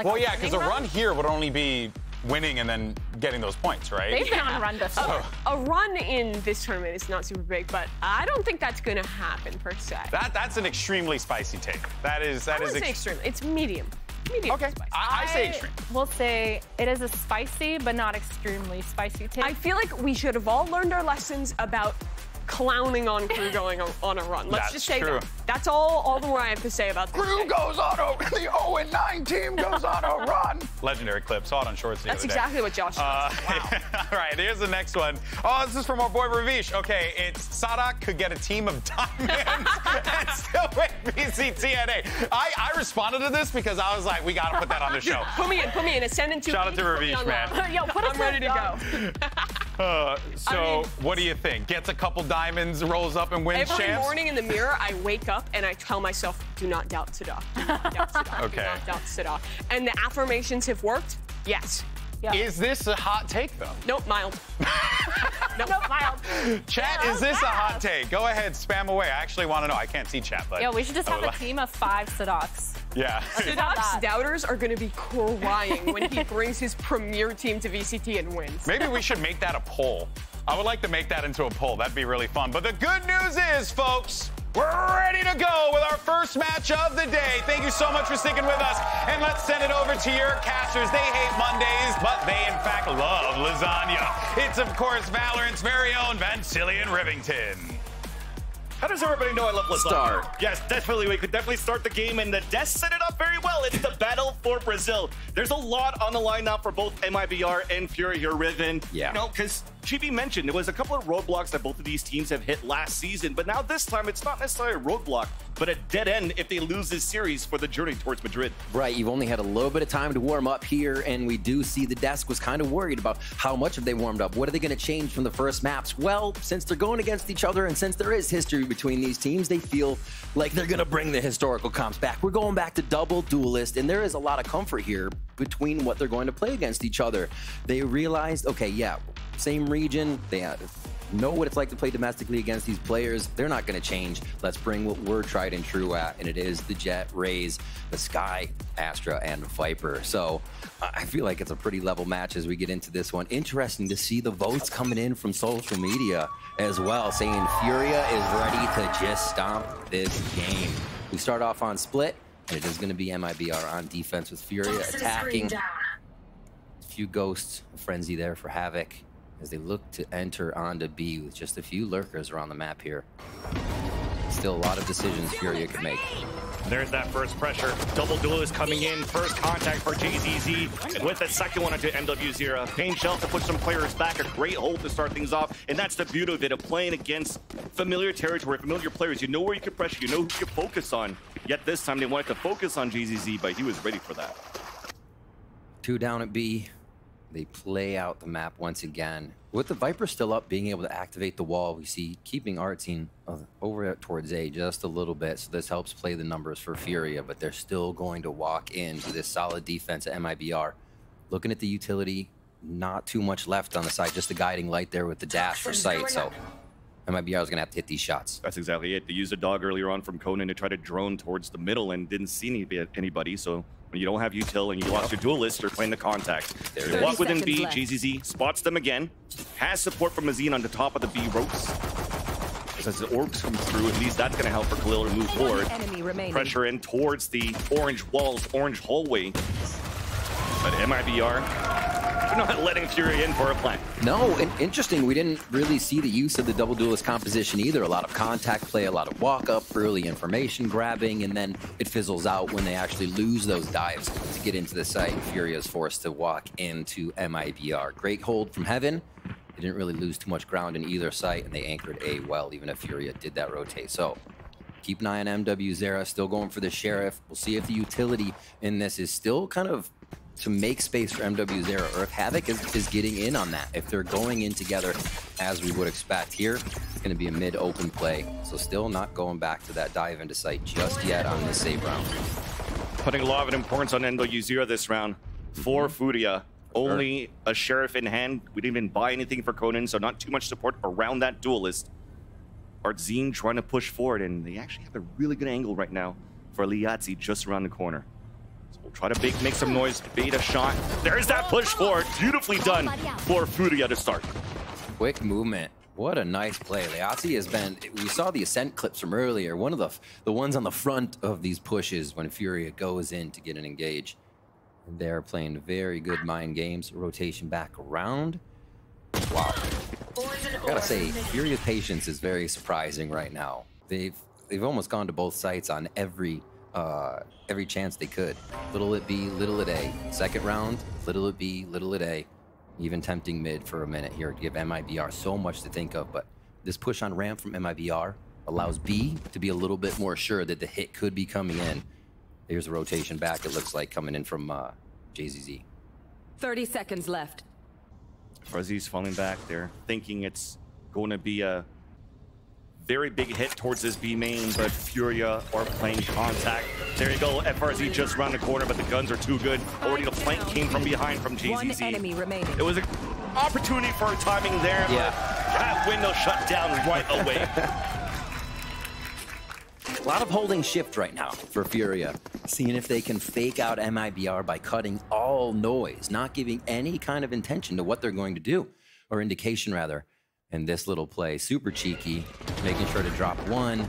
Well, yeah, because a run here would only be winning and then getting those points, right? They've been on a run before. A run in this tournament is not super big, but I don't think that's going to happen per se. That's an extremely spicy take. I wouldn't say extreme. It's medium. Medium. Okay. Spicy. I say extreme. We'll say it is a spicy, but not extremely spicy take. I feel like we should have all learned our lessons about clowning on Crew going on a run. Let's just say that. That's all the more I have to say about this. Crew goes on the 0-9 team goes on a run. Legendary clip. Saw it on Shorts the other day. That's exactly what Josh said. Wow. All right, here's the next one. Oh, this is from our boy Ravish. Okay, it's Sadak could get a team of diamonds and still win VCT. I responded to this because I was like, we got to put that on the show. Put me in. A send in to Shout out to Ravish, man. Yo, I'm ready to go. What do you think? Gets a couple diamonds, rolls up and wins champs? Every morning in the mirror, I wake up and I tell myself, do not doubt Sadak. Do not doubt Sadak. Okay. Do not doubt Sadak. And the affirmations have worked? Yes. Yeah. Is this a hot take, though? Nope, mild. Nope, mild. Chat, is this a hot take? Go ahead, spam away. I actually want to know. I can't see chat, but... Yo, we should just have a team of 5 Sadaks. Yeah. Sadak's doubters are going to be crying when he brings his premier team to VCT and wins. Maybe we should make that a poll. I would like to make that into a poll. That'd be really fun. But the good news is, folks, we're ready to go with our first match of the day. Thank you so much for sticking with us. And let's send it over to your casters. They hate Mondays, but they, in fact, love lasagna. It's, of course, Valorant's very own Vancillion Rivington. How does everybody know I love lasagna? Start. Yes, definitely. We could definitely start the game, and the desk set it up very well. It's the battle for Brazil. There's a lot on the line now for both MIBR and FURIA here, Riven. Yeah. Because GB mentioned there was a couple of roadblocks that both of these teams have hit last season, but now this time it's not necessarily a roadblock, but a dead end if they lose this series for the journey towards Madrid. Right, you've only had a little bit of time to warm up here, and we do see the desk was kind of worried about how much have they warmed up. What are they going to change from the first maps? Well, since they're going against each other and since there is history between these teams, they feel like they're going to bring the historical comps back. We're going back to double duelist, and there is a lot of comfort here between what they're going to play against each other. They realized, okay, yeah, same region, they have know what it's like to play domestically against these players. They're not going to change. Let's bring what we're tried and true at, and it is the Jet, Raze, the Sky, Astra, and Viper. So I feel like it's a pretty level match as we get into this one. Interesting to see the votes coming in from social media as well, saying FURIA is ready to just stomp this game. We start off on split, and it is going to be MIBR on defense with FURIA attacking. A few ghosts, a frenzy there for Havoc as they look to enter onto B with just a few lurkers around the map here. Still a lot of decisions FURIA could make. There's that first pressure. Double duelist coming in. First contact for JZZ with the second one into MW0. Pain Shell to push some players back. A great hold to start things off. And that's the beauty of it, of playing against familiar territory, familiar players. You know where you can pressure. You know who you can focus on. Yet this time they wanted to focus on JZZ, but he was ready for that. 2 down at B. They play out the map once again. With the Viper still up, being able to activate the wall, we see keeping Artsine over towards A just a little bit. So this helps play the numbers for FURIA, but they're still going to walk into this solid defense at MIBR. Looking at the utility, not too much left on the side, just the guiding light there with the dash for sight. So MIBR is going to have to hit these shots. That's exactly it. They used a dog earlier on from Conan to try to drone towards the middle and didn't see anybody. So when you don't have util and you lost your duelist, you're playing the contact. They walk within B, JZZ spots them again. Has support from Azine on the top of the B ropes. As the orbs come through, at least that's going to help for Khalil to move forward. Pressure in towards the orange walls, orange hallway. But MIBR, they're not letting FURIA in for a plan. No, and interesting, we didn't really see the use of the double duelist composition either. A lot of contact play, a lot of walk-up, early information grabbing, and then it fizzles out when they actually lose those dives to get into the site, and FURIA is forced to walk into MIBR. Great hold from Heaven. They didn't really lose too much ground in either site, and they anchored A well, even if FURIA did that rotate. So keep an eye on MW0, still going for the Sheriff. We'll see if the utility in this is still kind of to make space for MW0, or if Havoc is getting in on that. If they're going in together, as we would expect here, it's going to be a mid-open play. So still not going back to that dive into sight just yet on this save round. Putting a lot of importance on MW0 this round. For FURIA, only a Sheriff in hand. We didn't even buy anything for Conan, so not too much support around that duelist. Artzine trying to push forward, and they actually have a really good angle right now for Liazzi just around the corner. We'll try to make some noise, bait a shot. There's that push forward. Beautifully done for FURIA to start. Quick movement. What a nice play. Liazzi has been, we saw the Ascent clips from earlier, one of the ones on the front of these pushes when FURIA goes in to get an engage. And they're playing very good mind games. Rotation back around. Wow. I gotta say, FURIA's patience is very surprising right now. They've almost gone to both sites on every chance they could. Little at B, little at A. Second round, little at B, little at A. Even tempting mid for a minute here to give MIBR so much to think of, but this push on ramp from MIBR allows B to be a little bit more sure that the hit could be coming in. Here's a rotation back, it looks like, coming in from JZZ. 30 seconds left. Fuzzy's falling back there, thinking it's going to be a very big hit towards this B main, but FURIA are playing contact. There you go, FRZ just around the corner, but the guns are too good. Already the flank came from behind from JZZ. One enemy remaining. It was an opportunity for timing there, yeah, but that window shut down right away. A lot of holding shift right now for FURIA, seeing if they can fake out MIBR by cutting all noise, not giving any kind of intention to what they're going to do, or indication rather. And this little play, super cheeky, making sure to drop one.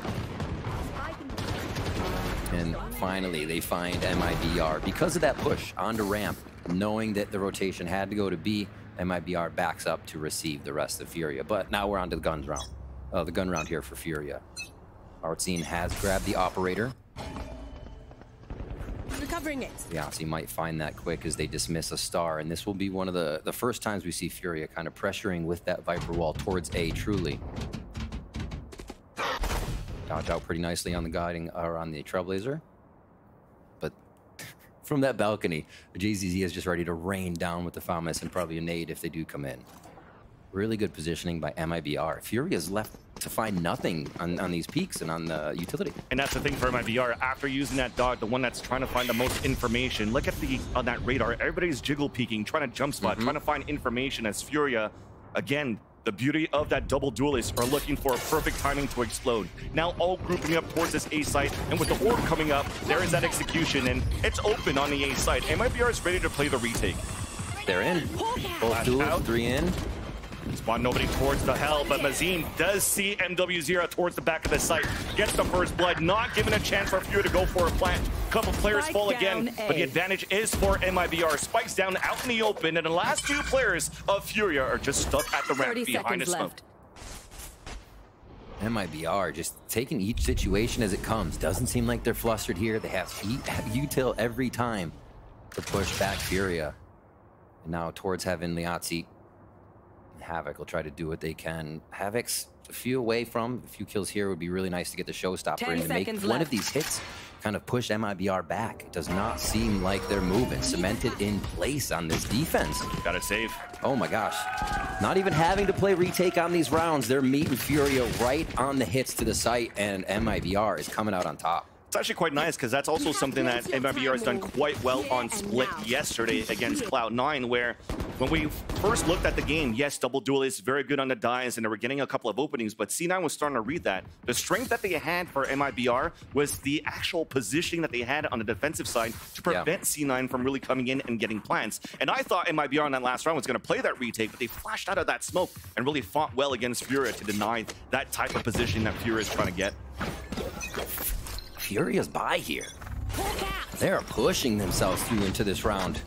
And finally, they find MIBR. Because of that push onto ramp, knowing that the rotation had to go to B, MIBR backs up to receive the rest of FURIA. But now we're on to the guns round. The gun round here for FURIA. Artzine has grabbed the operator. Recovering it. Yeah, so you might find that quick as they dismiss a star, and this will be one of the first times we see FURIA kind of pressuring with that Viper wall towards A truly. Dodge out pretty nicely on the guiding, or on the Trailblazer. But from that balcony, JZZ is just ready to rain down with the FAMAS and probably a nade if they do come in. Really good positioning by MIBR. FURIA's left to find nothing on these peaks and on the utility. And that's the thing for MIBR. After using that dog, the one that's trying to find the most information, look at on that radar. Everybody's jiggle peeking, trying to jump spot, trying to find information as FURIA, again, The beauty of that double duelist are looking for a perfect timing to explode. Now all grouping up towards this A site, and with the orb coming up, there is that execution, and it's open on the A site. MIBR is ready to play the retake. They're in. Both duels, 3 in. Spawn nobody towards the hell, but Mazin does see MW0 towards the back of the site. Gets the first blood, not given a chance for FURIA to go for a plant. Couple players fall again, but the advantage is for MIBR. Spikes down out in the open, and the last 2 players of FURIA are just stuck at the ramp behind the smoke. MIBR just taking each situation as it comes. Doesn't seem like they're flustered here. They have util every time to push back FURIA. And now towards Heaven, Liazzi. Havoc will try to do what they can. Havoc's a few away from. A few kills here would be really nice to get the showstopper in and make one of these hits kind of push MIBR back. It does not seem like they're moving. Cemented in place on this defense. Gotta save. Oh my gosh. Not even having to play retake on these rounds. They're meeting FURIA right on the hits to the site, and MIBR is coming out on top. It's actually quite nice because that's also something that MIBR has done quite well on Split yesterday against Cloud9, where when we first looked at the game, yes, double duelists, very good on the dives, and they were getting a couple of openings, but C9 was starting to read that. The strength that they had for MIBR was the actual positioning that they had on the defensive side to prevent C9 from really coming in and getting plants. And I thought MIBR in that last round was going to play that retake, but they flashed out of that smoke and really fought well against FURIA to deny that type of position that FURIA is trying to get. FURIA's by here. They're pushing themselves through into this round.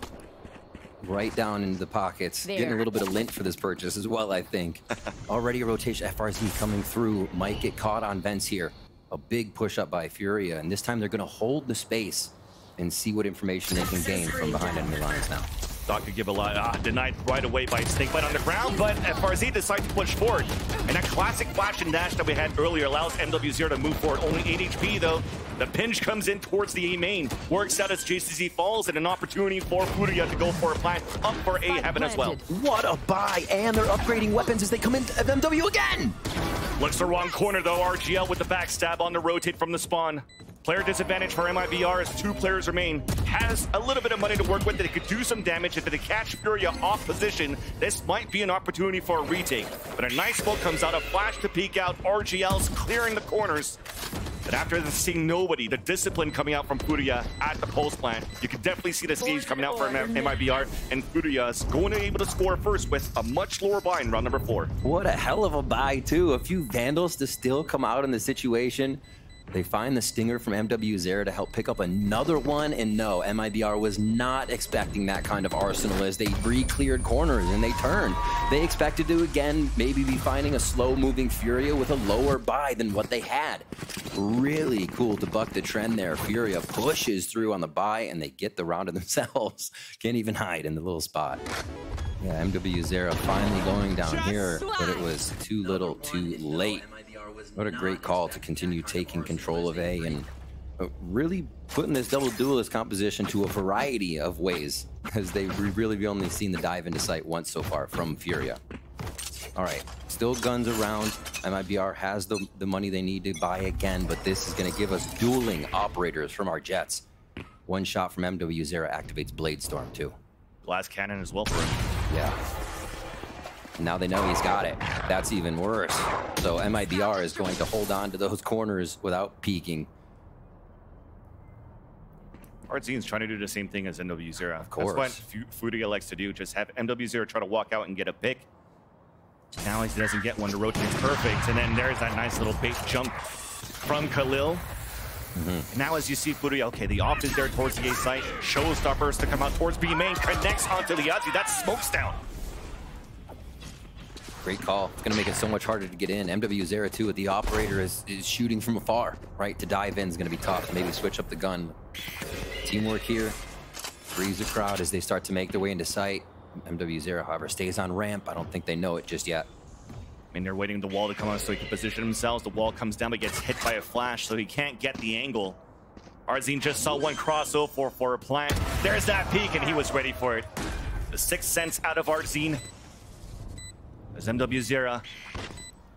Right down into the pockets. Getting a little bit of lint for this purchase as well, I think. Already a rotation FRZ coming through. Might get caught on vents here. A big push up by FURIA, and this time they're going to hold the space and see what information they can gain from behind enemy lines now. Thought could give a lot, denied right away by Snakebite on the ground, but FRZ decides to push forward. And that classic flash and dash that we had earlier allows MW0 to move forward. Only 8 HP though. The pinch comes in towards the A main. Works out as JCZ falls, and an opportunity for FURIA to go for a plant up for A Heaven as well. What a buy, and they're upgrading weapons as they come into MW again. Looks the wrong corner though. RGL with the backstab on the rotate from the spawn. Player disadvantage for MIBR as 2 players remain. Has a little bit of money to work with. They could do some damage. If they catch FURIA off position, this might be an opportunity for a retake. But a nice smoke comes out, a flash to peek out. RGL's clearing the corners. But after seeing nobody, the discipline coming out from FURIA at the pulse plant, you can definitely see the siege coming out for MIBR, and FURIA's going to be able to score first with a much lower buy in round number 4. What a hell of a buy too. A few Vandals to still come out in the situation. They find the stinger from MW0 to help pick up another one, and no, MIBR was not expecting that kind of arsenal as they re-cleared corners and they turned. They expected to, again, maybe be finding a slow-moving FURIA with a lower buy than what they had. Really cool to buck the trend there. FURIA pushes through on the buy, and they get the round to themselves. Can't even hide in the little spot. Yeah, MW0 finally going down here, but it was too little, too late. What a great call to continue taking control of A and really putting this double duelist composition to a variety of ways, as they've really only seen the dive into sight once so far from FURIA. All right, still guns around. MIBR has the money they need to buy again, but this is going to give us dueling operators from our jets. One shot from MW0 activates Blade Storm too. Glass cannon as well for him. Yeah. Now they know he's got it. That's even worse. So MIBR is going to hold on to those corners without peeking. Artzine's trying to do the same thing as MW0. Of course. That's what FURIA likes to do, just have MW0 try to walk out and get a pick. Now he doesn't get one to rotate perfect, and then there's that nice little bait jump from Khalil. Now as you see FURIA, okay, the off is there towards the A site. Showstoppers to come out towards B main, connects onto Liazzi. That smokes down. Great call. It's going to make it so much harder to get in. MW0 too, with the operator is shooting from afar, right? To dive in is going to be tough. Maybe switch up the gun. Teamwork here. Freeze the crowd as they start to make their way into sight. MW0, however, stays on ramp. I don't think they know it just yet. I mean, they're waiting the wall to come on so he can position themselves. The wall comes down but gets hit by a flash, so he can't get the angle. Arzine just saw one crossover for a plant. There's that peek, and he was ready for it. The 6th sense out of Arzine. As MW0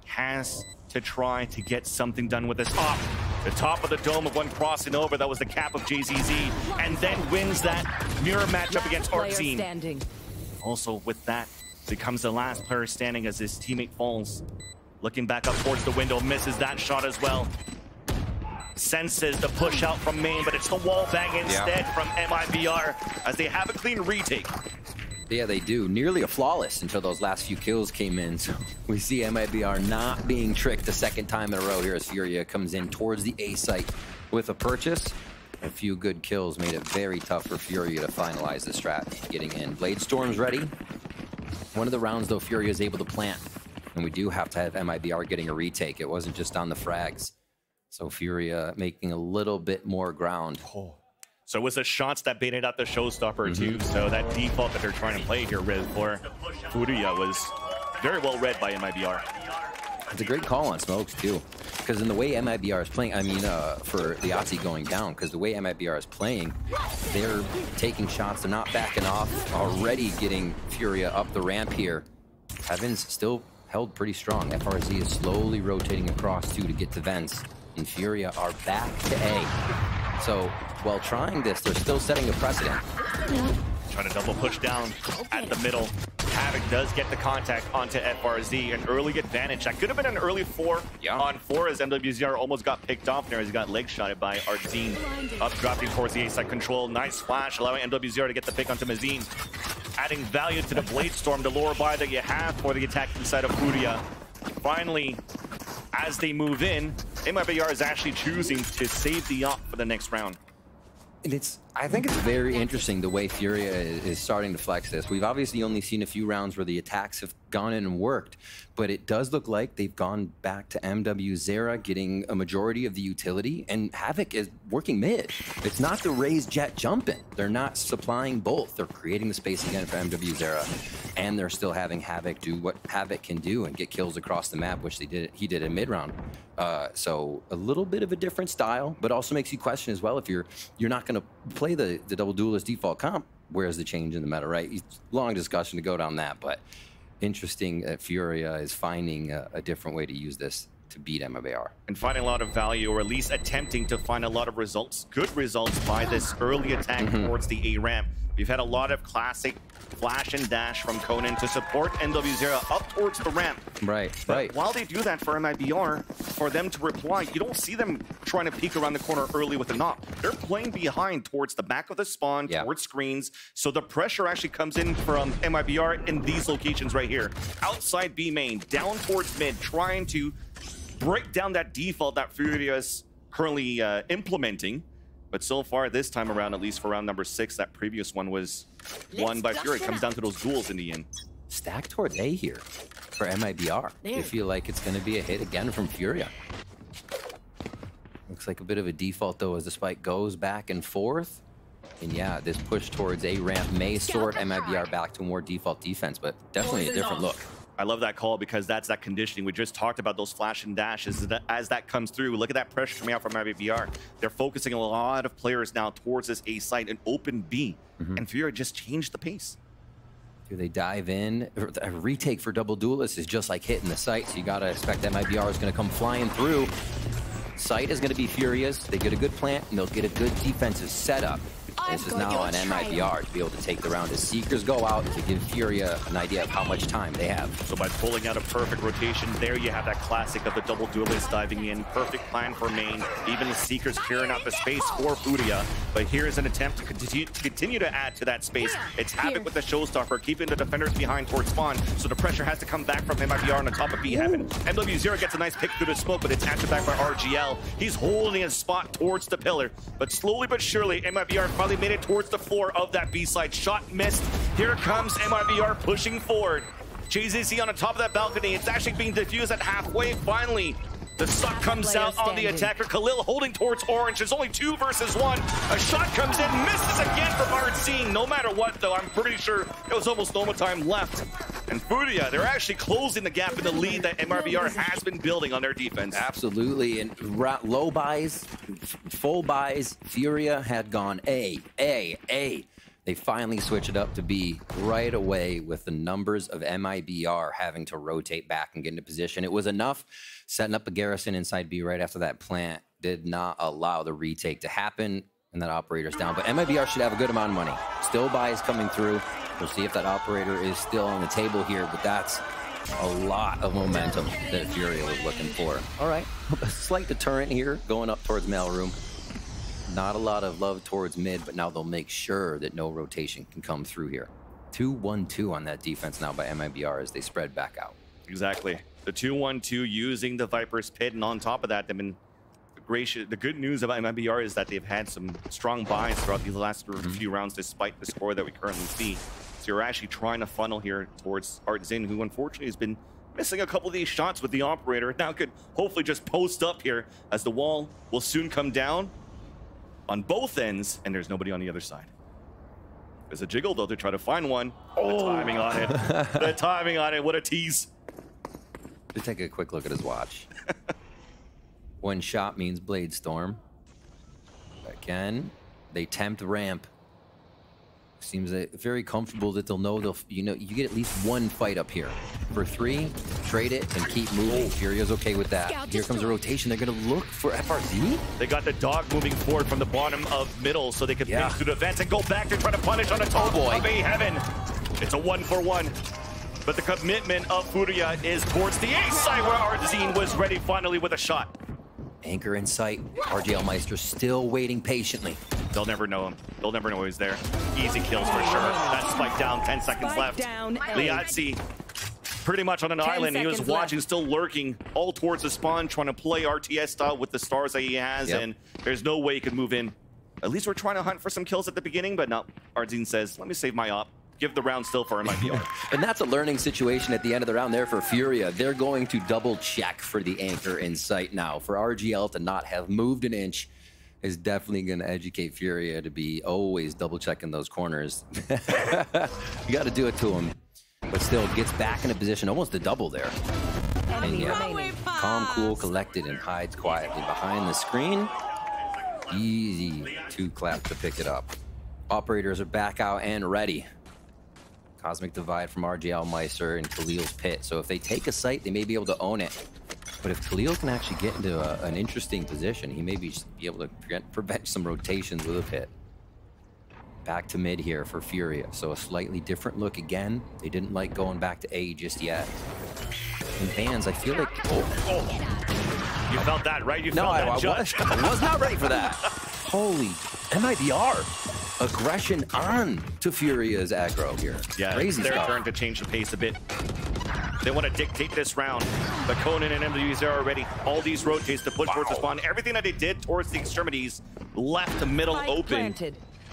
has to try to get something done with this op. The top of the dome of one crossing over, that was the cap of JZZ, and then wins that mirror matchup against Arzine. Also with that, becomes the last player standing as his teammate falls. Looking back up towards the window, misses that shot as well. Senses the push out from main, but it's the wall bang instead from MIBR as they have a clean retake. Yeah, they do. Nearly a flawless until those last few kills came in. So we see MIBR not being tricked the second time in a row here as FURIA comes in towards the A site with a purchase. A few good kills made it very tough for FURIA to finalize the strat getting in. Blade Storm's ready. One of the rounds, though, FURIA is able to plant. And we do have to have MIBR getting a retake. It wasn't just on the frags. So FURIA making a little bit more ground. So it was the shots that baited out the showstopper too. So that default that they're trying to play here with for FURIA was very well read by MIBR. It's a great call on smokes too. Because in the way MIBR is playing, I mean, for the Yahtzee going down, because the way MIBR is playing, they're taking shots, they're not backing off, already getting FURIA up the ramp here. Heaven's still held pretty strong. FRZ is slowly rotating across too to get to Vents, and FURIA are back to A. So while trying this, they're still setting a precedent. Trying to double push down at the middle. Havoc does get the contact onto FRZ, an early advantage. That could have been an early 4 on 4 as MWZR almost got picked off there as he got leg shotted by Artzine. Up dropping towards the A-side control. Nice flash, allowing MWZR to get the pick onto Mazine. Adding value to the Blade Storm, the lower buy that you have for the attack inside of FURIA. Finally, as they move in, MIBR is actually choosing to save the op for the next round. And I think it's very interesting the way FURIA is starting to flex this. We've obviously only seen a few rounds where the attacks have gone in and worked, but it does look like they've gone back to MWZera getting a majority of the utility, and Havoc is working mid. It's not the raised jet jumping. They're not supplying both. They're creating the space again for MWZera, and they're still having Havoc do what Havoc can do and get kills across the map, which he did in mid-round. So a little bit of a different style, but also makes you question as well if you're not going to play the double duelist default comp. Where's the change in the meta, right? Long discussion to go down that, but interesting that FURIA is finding a different way to use this to beat MIBR. And finding a lot of value, or at least attempting to find a lot of results, good results by this early attack towards the A ramp. We've had a lot of classic flash and dash from Conan to support MWZera up towards the ramp. Right. While they do that for MIBR, for them to reply, you don't see them trying to peek around the corner early with a knock. They're playing behind towards the back of the spawn, towards screens. So the pressure actually comes in from MIBR in these locations right here. Outside B main, down towards mid, trying to break down that default that FURIA is currently implementing. But so far, this time around, at least for round number 6, that previous one was won by FURIA. It comes down to those duels in the end. Stack towards A here for MIBR. You feel like it's going to be a hit again from FURIA. Looks like a bit of a default, though, as the spike goes back and forth. And yeah, this push towards A ramp may sort MIBR back to more default defense, but definitely a different look. I love that call because that's that conditioning. We just talked about those flash and dashes. As that comes through, look at that pressure coming out from MIBR. They're focusing a lot of players now towards this A site and open B. And FURIA just changed the pace. Do they dive in? A retake for double duelist is just like hitting the site, so you got to expect that MIBR is going to come flying through. Site is going to be Furious. They get a good plant, and they'll get a good defensive setup. This is now on MIBR to be able to take the round as Seekers go out to give FURIA an idea of how much time they have. So by pulling out a perfect rotation, there you have that classic of the double duelist diving in. Perfect plan for main. Even the Seekers clearing out the space for FURIA. But here's an attempt to continue to add to that space. It's Havoc with the showstopper, keeping the defenders behind towards spawn. So the pressure has to come back from MIBR on the top of B Heaven. MWZero gets a nice pick through the smoke, but it's answered back by RGL. He's holding his spot towards the pillar. But slowly but surely, MIBR finally made it towards the floor of that B side. Shot missed. Here comes MIBR pushing forward. JZZ on the top of that balcony. It's actually being diffused at halfway. Finally, the suck comes out on the attacker. Khalil holding towards orange. There's only 2 versus 1. A shot comes in, misses again from Artzine. No matter what, though, I'm pretty sure it was almost no more time left. And FURIA, they're actually closing the gap in the lead that MIBR has been building on their defense. Absolutely. And low buys, full buys, FURIA had gone A. They finally switch it up to B right away with the numbers of MIBR having to rotate back and get into position. It was enough. Setting up a garrison inside B right after that plant did not allow the retake to happen. And that operator's down. But MIBR should have a good amount of money. Still buys coming through. We'll see if that operator is still on the table here, but that's a lot of momentum that FURIA was looking for. All right, a slight deterrent here going up towards mailroom. Not a lot of love towards mid, but now they'll make sure that no rotation can come through here. 2-1-2 on that defense now by MIBR as they spread back out. Exactly. The 2-1-2 using the Viper's Pit, and on top of that, they've been gracious. The good news about MIBR is that they've had some strong buys throughout these last few rounds, despite the score that we currently see. So you're actually trying to funnel here towards Artzin, who unfortunately has been missing a couple of these shots with the operator. Now could hopefully just post up here as the wall will soon come down on both ends, and there's nobody on the other side. There's a jiggle though to try to find one. Oh, the timing on it. The timing on it. What a tease. Just take a quick look at his watch. One shot means Blade Storm. Again, they tempt ramp. Seems very comfortable that they'll know you get at least one fight up here. For 3, trade it and keep moving. FURIA's okay with that. Here comes a rotation. They're gonna look for FRZ. They got the dog moving forward from the bottom of middle so they can make through the vents and go back to try to punish on the top of A heaven. It's a 1-for-1. But the commitment of FURIA is towards the A side where Artzin was ready finally with a shot. Anchor in sight. RGL Meister still waiting patiently. They'll never know him. They'll never know he's there. Easy kills for sure. That spike down, 10 seconds left. Liatzi pretty much on an island. He was watching, still lurking all towards the spawn, trying to play RTS style with the stars that he has, and there's no way he could move in. At least we're trying to hunt for some kills at the beginning, but no. Artzin says, let me save my op. Give the round still for MIBR. And that's a learning situation at the end of the round there for FURIA. They're going to double check for the anchor in sight now. For RGL to not have moved an inch is definitely going to educate FURIA to be always double checking those corners. You got to do it to him. But still gets back in a position almost to double there. And yeah, calm, cool, collected, and hides quietly behind the screen. Easy 2 claps to pick it up. Operators are back out and ready. Cosmic Divide from RGL Meister and Khalil's Pit. So if they take a site, they may be able to own it. But if Khalil can actually get into an interesting position, he may be able to prevent some rotations with a pit. Back to mid here for FURIA. So a slightly different look again. They didn't like going back to A just yet. And fans, I feel like... You felt that, right? You felt that, Judge. I was not ready for that. Holy MIBR. Aggression on to FURIA's aggro here. Yeah, crazy they're stuff. trying to change the pace a bit. They want to dictate this round. But Conan and MWs are already. All these rotates to push towards the spawn. Everything that they did towards the extremities left the middle open.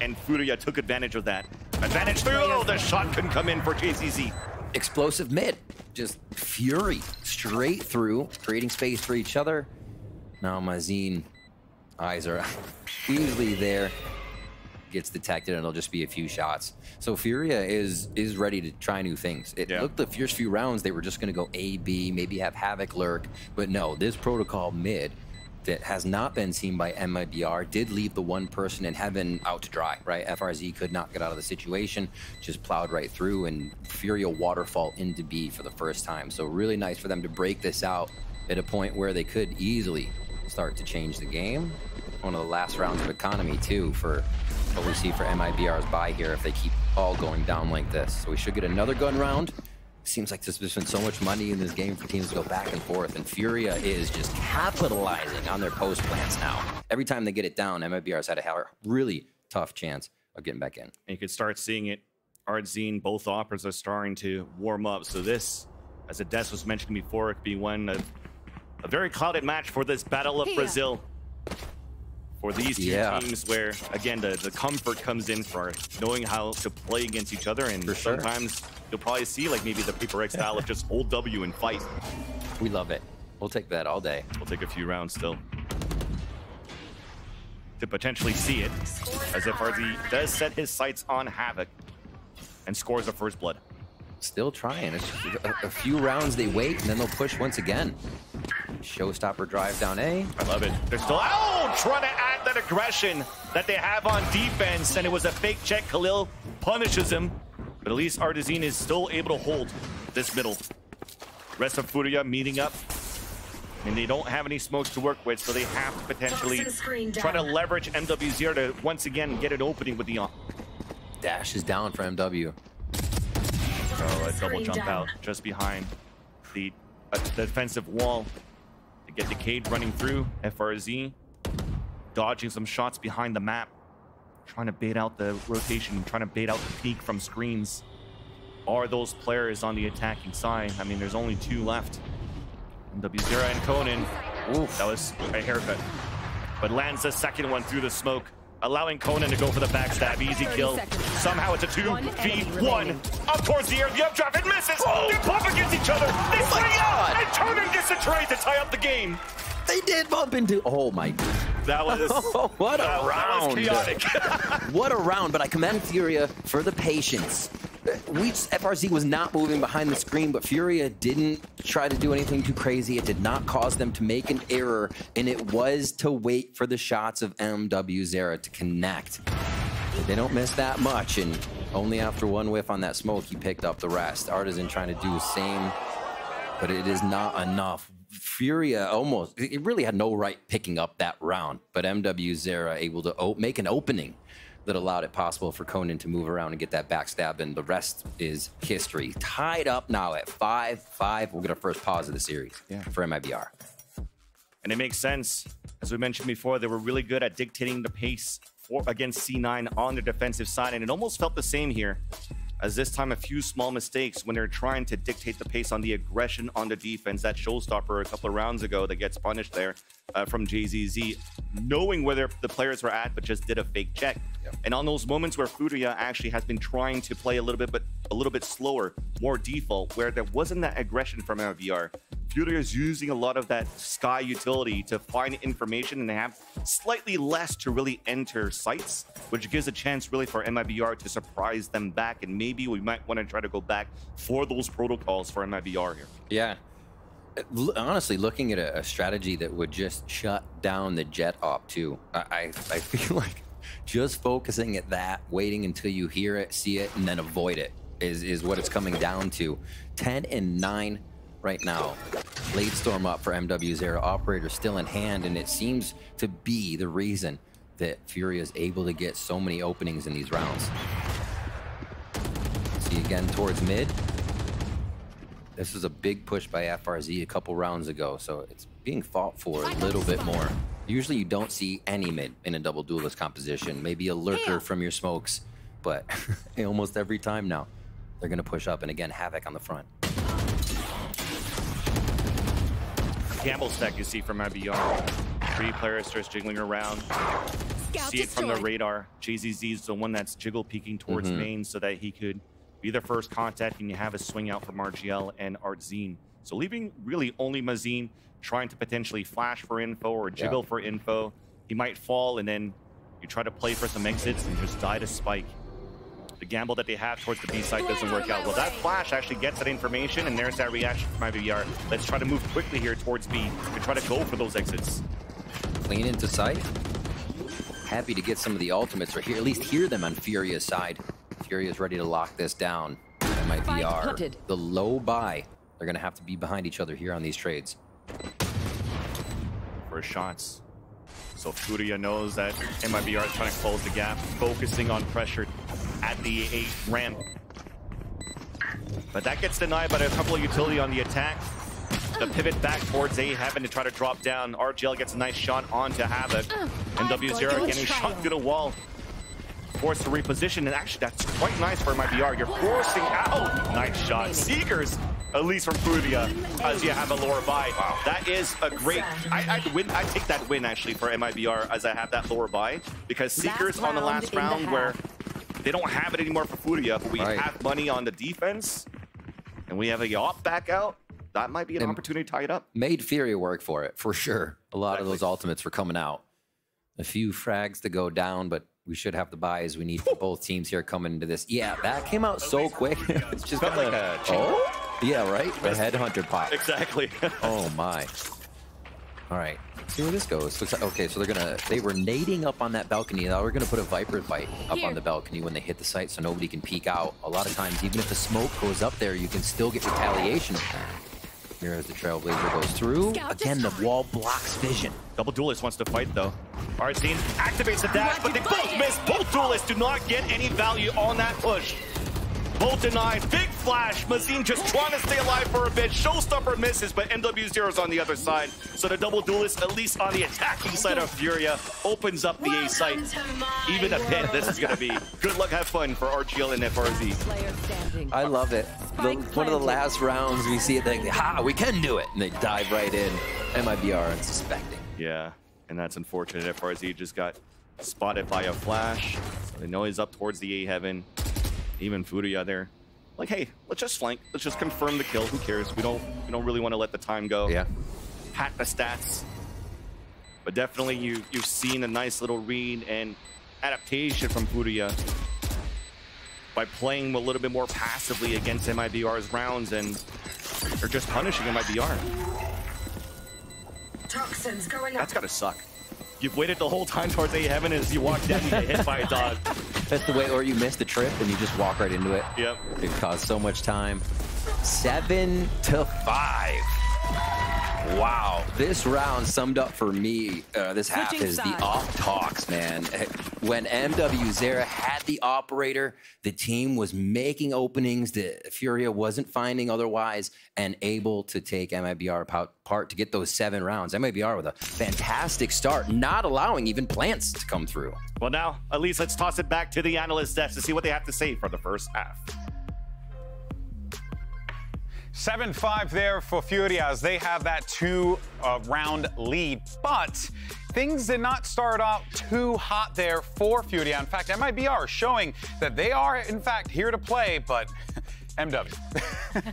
And FURIA took advantage of that. Advantage through. Oh, the shot couldn't come in for JCZ. Explosive mid. Just fury straight through, creating space for each other. Now Mazin eyes are easily there. Gets detected and it'll just be a few shots. So FURIA is ready to try new things. It looked the first few rounds they were just going to go A, B, maybe have Havoc lurk, but no, this protocol mid that has not been seen by MIBR did leave the one person in heaven out to dry, right? FRZ could not get out of the situation, just plowed right through, and FURIA waterfall into B for the first time. So really nice for them to break this out at a point where they could easily start to change the game. One of the last rounds of economy too for what we see for MIBR's buy here if they keep all going down like this. So we should get another gun round. Seems like there's been so much money in this game for teams to go back and forth, and FURIA is just capitalizing on their post plans now. Every time they get it down, MIBR's had a really tough chance of getting back in. And you could start seeing it. Artzin, both operas are starting to warm up. So this, as Ades was mentioning before, it could be a very clouded match for this Battle of Brazil. For these two teams where, again, the comfort comes in for knowing how to play against each other. And sometimes you'll probably see like maybe the Paper X style of just hold W and fight. We love it. We'll take that all day. We'll take a few rounds still to potentially see it, as if RZ does set his sights on Havoc and scores the first blood. Still trying. It's a few rounds they wait, and then they'll push once again. Showstopper drive down A. I love it. They're still trying to add that aggression that they have on defense, and it was a fake check. Khalil punishes him, but at least Artzin is still able to hold this middle. Rest of FURIA meeting up. And they don't have any smokes to work with, so they have to potentially try to leverage MW0 to once again get an opening with the dash is down for MW. So a double jump out just behind the defensive wall to get Decade running through. FRZ dodging some shots behind the map, trying to bait out the rotation, trying to bait out the peek from screens. Are those players on the attacking side? I mean, there's only 2 left. MW0 and Conan. Oof, that was a haircut. But lands the second one through the smoke, allowing Conan to go for the backstab. Easy kill. Somehow it's a 2v1. Up towards the air. The updraft. It misses. They bump against each other. They swing out. And Conan gets a trade to tie up the game. They did bump into. Oh my. That was. What a round. That was chaotic. What a round. But I commend Furia for the patience. FRZ was not moving behind the screen, but Furia didn't try to do anything too crazy. It did not cause them to make an error, and it was to wait for the shots of MW0 to connect. But they don't miss that much, and only after 1 whiff on that smoke, he picked up the rest. Artisan trying to do the same, but it is not enough. Furia it really had no right picking up that round, but MW0 able to make an opening that allowed it possible for Conan to move around and get that backstab, and the rest is history. Tied up now at 5-5. We'll get our first pause of the series for MIBR. And it makes sense. As we mentioned before, they were really good at dictating the pace against C9 on the defensive side, and it almost felt the same here. As this time, a few small mistakes when they're trying to dictate the pace on the aggression on the defense. That showstopper a couple of rounds ago that gets punished there from JZZ, knowing where the players were at, but just did a fake check. Yep. And on those moments where FURIA actually has been trying to play a little bit slower, more default, where there wasn't that aggression from MIBR, FURIA is using a lot of that Sky utility to find information, and they have slightly less to really enter sites, which gives a chance really for MIBR to surprise them back, and maybe we might want to try to go back for those protocols for MIBR here. Yeah. Honestly, looking at a strategy that would just shut down the jet op too. I feel like just focusing at that, waiting until you hear it, see it, and then avoid it is what it's coming down to. 10-9 right now. Blade Storm up for MW0. Operator still in hand, and it seems to be the reason that Furia is able to get so many openings in these rounds. See again towards mid. This was a big push by FRZ a couple rounds ago, so it's being fought for a little bit more. Usually you don't see any mid in a double duelist composition. Maybe a lurker from your smokes, but almost every time now, they're gonna push up, and again, Havoc on the front. Gamble stack you see from MIBR. 3 players starts jiggling around. See it from the radar. JZZ is the one that's jiggle peeking towards main so that he could be the first contact, and you have a swing out from RGL and Artzine. So leaving really only Mazine trying to potentially flash for info or jiggle for info. He might fall, and then you try to play for some exits and just die to spike. The gamble that they have towards the B side doesn't work out. Well, that flash actually gets that information, and there's that reaction from IBUYPOWER. Let's try to move quickly here towards B to try to go for those exits. Clean into sight. Happy to get some of the ultimates right here, at least hear them on Furia's side. Furia's ready to lock this down. MIBR, the low buy. They're gonna have to be behind each other here on these trades. For shots. So Furia knows that MIBR is trying to close the gap, focusing on pressure at the A ramp. But that gets denied by a couple of utility on the attack. The pivot back towards A, having to try to drop down. RGL gets a nice shot onto Havoc. And W0 getting shot through the wall. Forced to reposition, and actually that's quite nice for MIBR. You're forcing out. Nice shot. Seekers, at least from Furia, as you have a lower buy. Wow. That is a great, I take that win actually for MIBR as I have that lower buy, because Seekers on the last round where they don't have it anymore for Furia, but we have money on the defense, and we have a Yop back out. That might be an opportunity to tie it up. Made Furia work for it, for sure. A lot of those ultimates were coming out. A few frags to go down, but we should have the buys we need for both teams here coming into this. Yeah, that came out so quick. It's just felt like a yeah, right? The headhunter pop. Exactly. Oh my. All right, let's see where this goes. Okay, so they were nading up on that balcony. Now we're gonna put a Viper fight up on the balcony when they hit the site so nobody can peek out. A lot of times, even if the smoke goes up there, you can still get retaliation. Here as the Trailblazer goes through. Again, the wall blocks vision. Double Duelist wants to fight, though. Arzine activates the dash, but they both miss. Both Duelists do not get any value on that push. Both denied. Big flash. Mazin just trying to stay alive for a bit. Showstopper misses, but MW0's on the other side. So the Double Duelist, at least on the attacking side of FURIA, opens up the A site. Even a pit, this is going to be good luck, have fun for RGL and FRZ. I love it. One of the last rounds, we see it, like, ha, we can do it. And they dive right in. MIBR unsuspecting. Yeah, and that's unfortunate. FRZ just got spotted by a flash. So they know he's up towards the A heaven. Even FURIA there, like, hey, let's just flank. Let's just confirm the kill. Who cares? We don't really want to let the time go. Yeah. Hat the stats. But definitely you've seen a nice little read and adaptation from FURIA by playing a little bit more passively against MIBR's rounds, and they're just punishing MIBR. Toxins going up. That's gotta suck. You've waited the whole time towards A heaven, and as you walk down, you get hit by a dog. That's the way, or you miss the trip and you just walk right into it. Yep. It caused so much time. 7-5. Wow. This round summed up for me, this half is the off talks, man. When MW0 had the operator, the team was making openings that FURIA wasn't finding otherwise and able to take MIBR apart to get those 7 rounds. MIBR with a fantastic start, not allowing even plants to come through. Well, now, at least let's toss it back to the analyst desk to see what they have to say for the first half. 7-5 there for FURIA as they have that 2-round lead, but things did not start out too hot there for FURIA. In fact, MIBR showing that they are, in fact, here to play, but MW.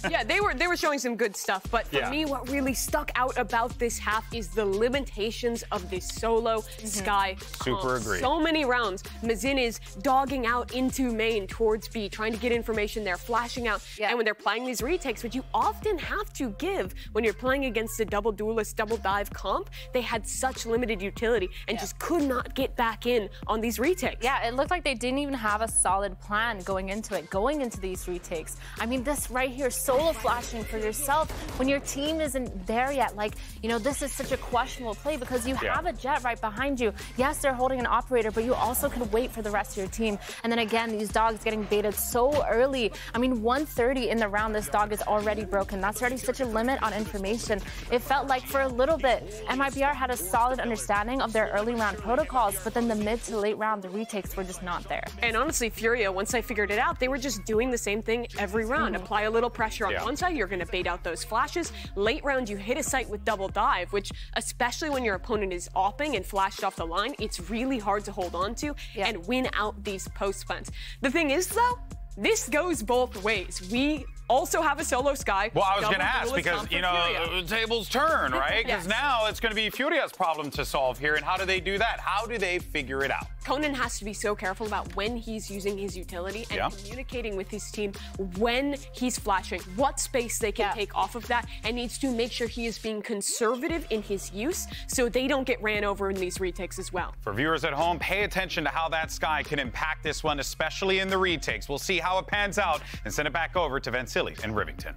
Yeah, they were showing some good stuff, but for me, what really stuck out about this half is the limitations of this solo Sky. Super agree. So many rounds. Mazin is dogging out into main towards B, trying to get information there, flashing out. And when they're playing these retakes, which you often have to give when you're playing against a double duelist, double dive comp, they had such limited utility and just could not get back in on these retakes. Yeah, it looked like they didn't even have a solid plan going into these retakes. I mean, this right here, solo flashing for yourself when your team isn't there yet. Like, you know, this is such a questionable play because you have a Jet right behind you. Yes, they're holding an operator, but you also can wait for the rest of your team. And then again, these dogs getting baited so early. I mean, 1:30 in the round, this dog is already broken. That's already such a limit on information. It felt like for a little bit, MIBR had a solid understanding of their early round protocols, but then the mid to late round, the retakes were just not there. And honestly, FURIA, once I figured it out, they were just doing the same thing every round. Apply a little pressure on one side, you're going to bait out those flashes. Late round, you hit a site with double dive, which, especially when your opponent is opping and flashed off the line, it's really hard to hold on to and win out these post plants. The thing is, though, this goes both ways. We also have a solo Sky. Well, I was going to ask because, you know, tables turn, right? Because now it's going to be FURIA's problem to solve here. And how do they do that? How do they figure it out? Conan has to be so careful about when he's using his utility and communicating with his team when he's flashing, what space they can take off of that, and needs to make sure he is being conservative in his use so they don't get ran over in these retakes as well. For viewers at home, pay attention to how that Sky can impact this one, especially in the retakes. We'll see how it pans out and send it back over to Vancilli and Rivington.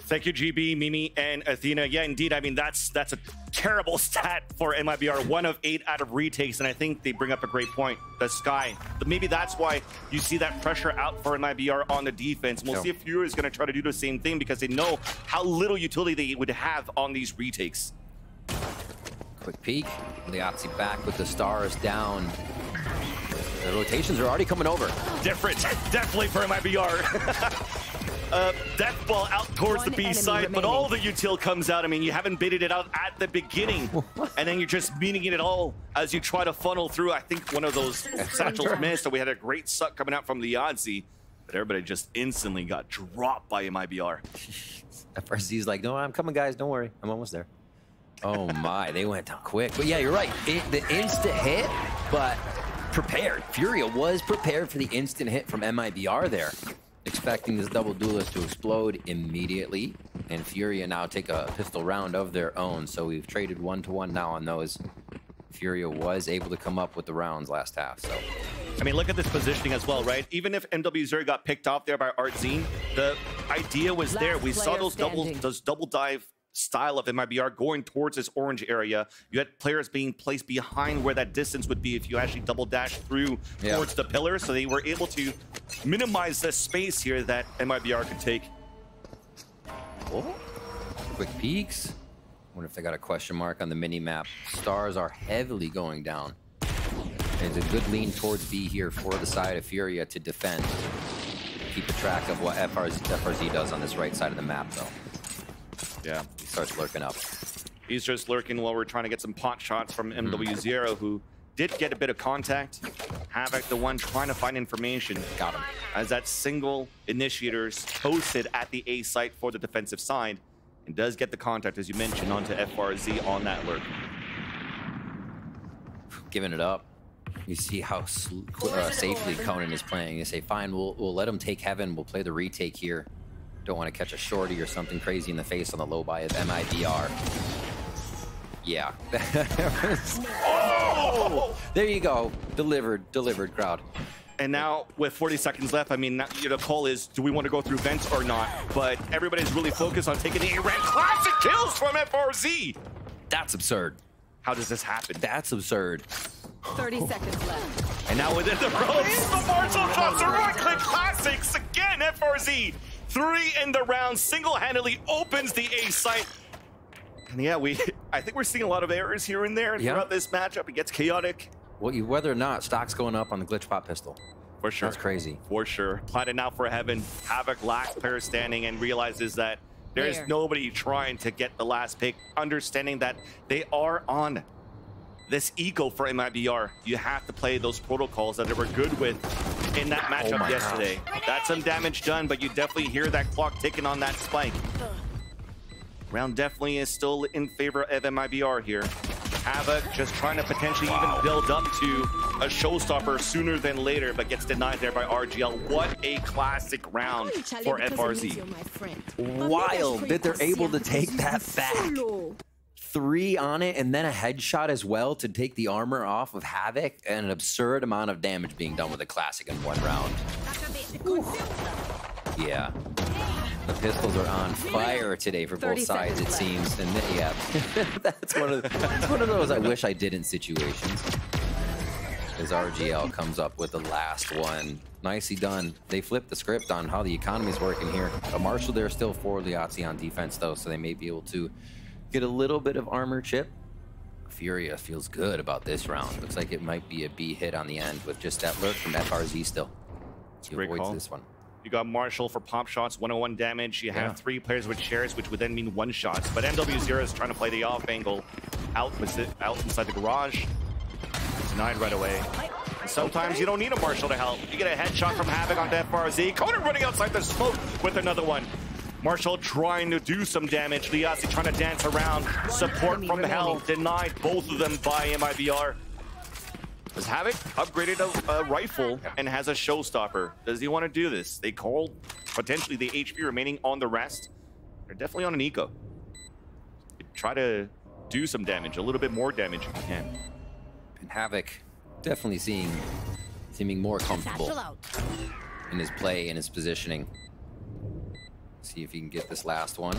Thank you, GB, Mimi, and Athena. Yeah, indeed. I mean, that's a terrible stat for MIBR. 1 of 8 out of retakes, and I think they bring up a great point. The Sky. Maybe that's why you see that pressure out for MIBR on the defense. We'll see if FURIA is going to try to do the same thing because they know how little utility they would have on these retakes. Quick peek. Liazzi back with the stars down. The rotations are already coming over. Different, definitely for MIBR. Death ball out towards the B side, but all the util comes out. I mean, you haven't baited it out at the beginning, and then you're just meaning it all as you try to funnel through. I think one of those satchels missed, and we had a great suck coming out from Liazzi, but everybody just instantly got dropped by MIBR. FRZ's like, no, I'm coming, guys. Don't worry. I'm almost there. Oh, my. They went down quick. But, yeah, you're right. The instant hit, but prepared. FURIA was prepared for the instant hit from MIBR there, expecting this double duelist to explode immediately, and FURIA now take a pistol round of their own. So we've traded 1-to-1 now on those. FURIA was able to come up with the rounds last half, so I mean, look at this positioning as well, right? Even if MW0 got picked off there by Artzine, the idea was there. We saw those double dive style of MIBR going towards this orange area. You had players being placed behind where that distance would be if you actually double dash through towards the pillar. So they were able to minimize the space here that MIBR could take. Oh, quick peeks. Wonder if they got a question mark on the mini map. Stars are heavily going down. There's a good lean towards B here for the side of FURIA to defend. Keep a track of what FRZ does on this right side of the map, though. Yeah. He starts lurking up. He's just lurking while we're trying to get some pot shots from MW0, who did get a bit of contact. Havoc, the one trying to find information. Got him. As that single initiator's posted at the A site for the defensive side. And does get the contact, as you mentioned, onto FRZ on that lurk. Giving it up. You see how safely Conan is playing. You say, fine, we'll let him take heaven. We'll play the retake here. Don't want to catch a shorty or something crazy in the face on the low buy of MIBR. Yeah. Oh! There you go. Delivered, crowd. And now, with 40 seconds left, I mean, the call is, do we want to go through vents or not? But everybody's really focused on taking the A-rank classic kills from FRZ. That's absurd. How does this happen? That's absurd. 30 seconds left. And now within the ropes, the Marshall drops a right-click classics again. FRZ, 3 in the round, single-handedly opens the A site. And yeah, I think we're seeing a lot of errors here and there throughout this matchup. It gets chaotic. Well, whether or not stock's going up on the glitch pop pistol. For sure. That's crazy. For sure. Plotted now for heaven. Havoc last player standing and realizes that there's nobody trying to get the last pick, understanding that they are on this eco for MIBR. You have to play those protocols that they were good with in that matchup yesterday. That's some damage done, but you definitely hear that clock ticking on that spike. Round definitely is still in favor of MIBR here. Havoc just trying to potentially even build up to a showstopper sooner than later, but gets denied there by RGL. What a classic round for FRZ. Wild that they're able to take that back. 3 on it, and then a headshot as well to take the armor off of Havoc, and an absurd amount of damage being done with a classic in 1 round. Ooh. Yeah. The pistols are on fire today for both sides, it seems. And yeah, that's one of those I wish I didn't situations. As RGL comes up with the last one. Nicely done. They flipped the script on how the economy's working here. A Marshall there still for Liazzi on defense, though, so they may be able to get a little bit of armor chip. FURIA feels good about this round. Looks like it might be a B hit on the end with just that lurk from FRZ still. He avoids this one. You got Marshall for pop shots, 101 damage. You have 3 players with shares, which would then mean 1 shots. But MW0 is trying to play the off angle out inside the garage. Denied right away. And sometimes you don't need a Marshall to help. You get a headshot from Havoc onto FRZ. Conan running outside the smoke with another one. Marshall trying to do some damage. Liazzi trying to dance around. Support from hell. Denied both of them by MIBR. As Havoc upgraded a rifle and has a showstopper. Does he want to do this? They called potentially the HP remaining on the rest. They're definitely on an eco. Try to do some damage, a little bit more damage if you can. And Havoc definitely seeming more comfortable in his play and his positioning. See if he can get this last one.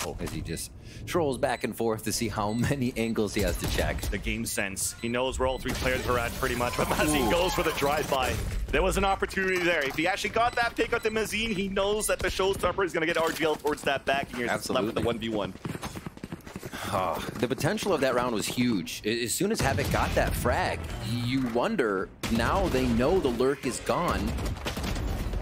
Oh, as he just trolls back and forth to see how many angles he has to check. The game sense. He knows where all 3 players are at pretty much, but Mazin goes for the drive-by. There was an opportunity there. If he actually got that pick out to Mazin, he knows that the showstopper is going to get RGL towards that back, and you're left with the 1v1. Oh, the potential of that round was huge. As soon as Havoc got that frag, you wonder, now they know the lurk is gone.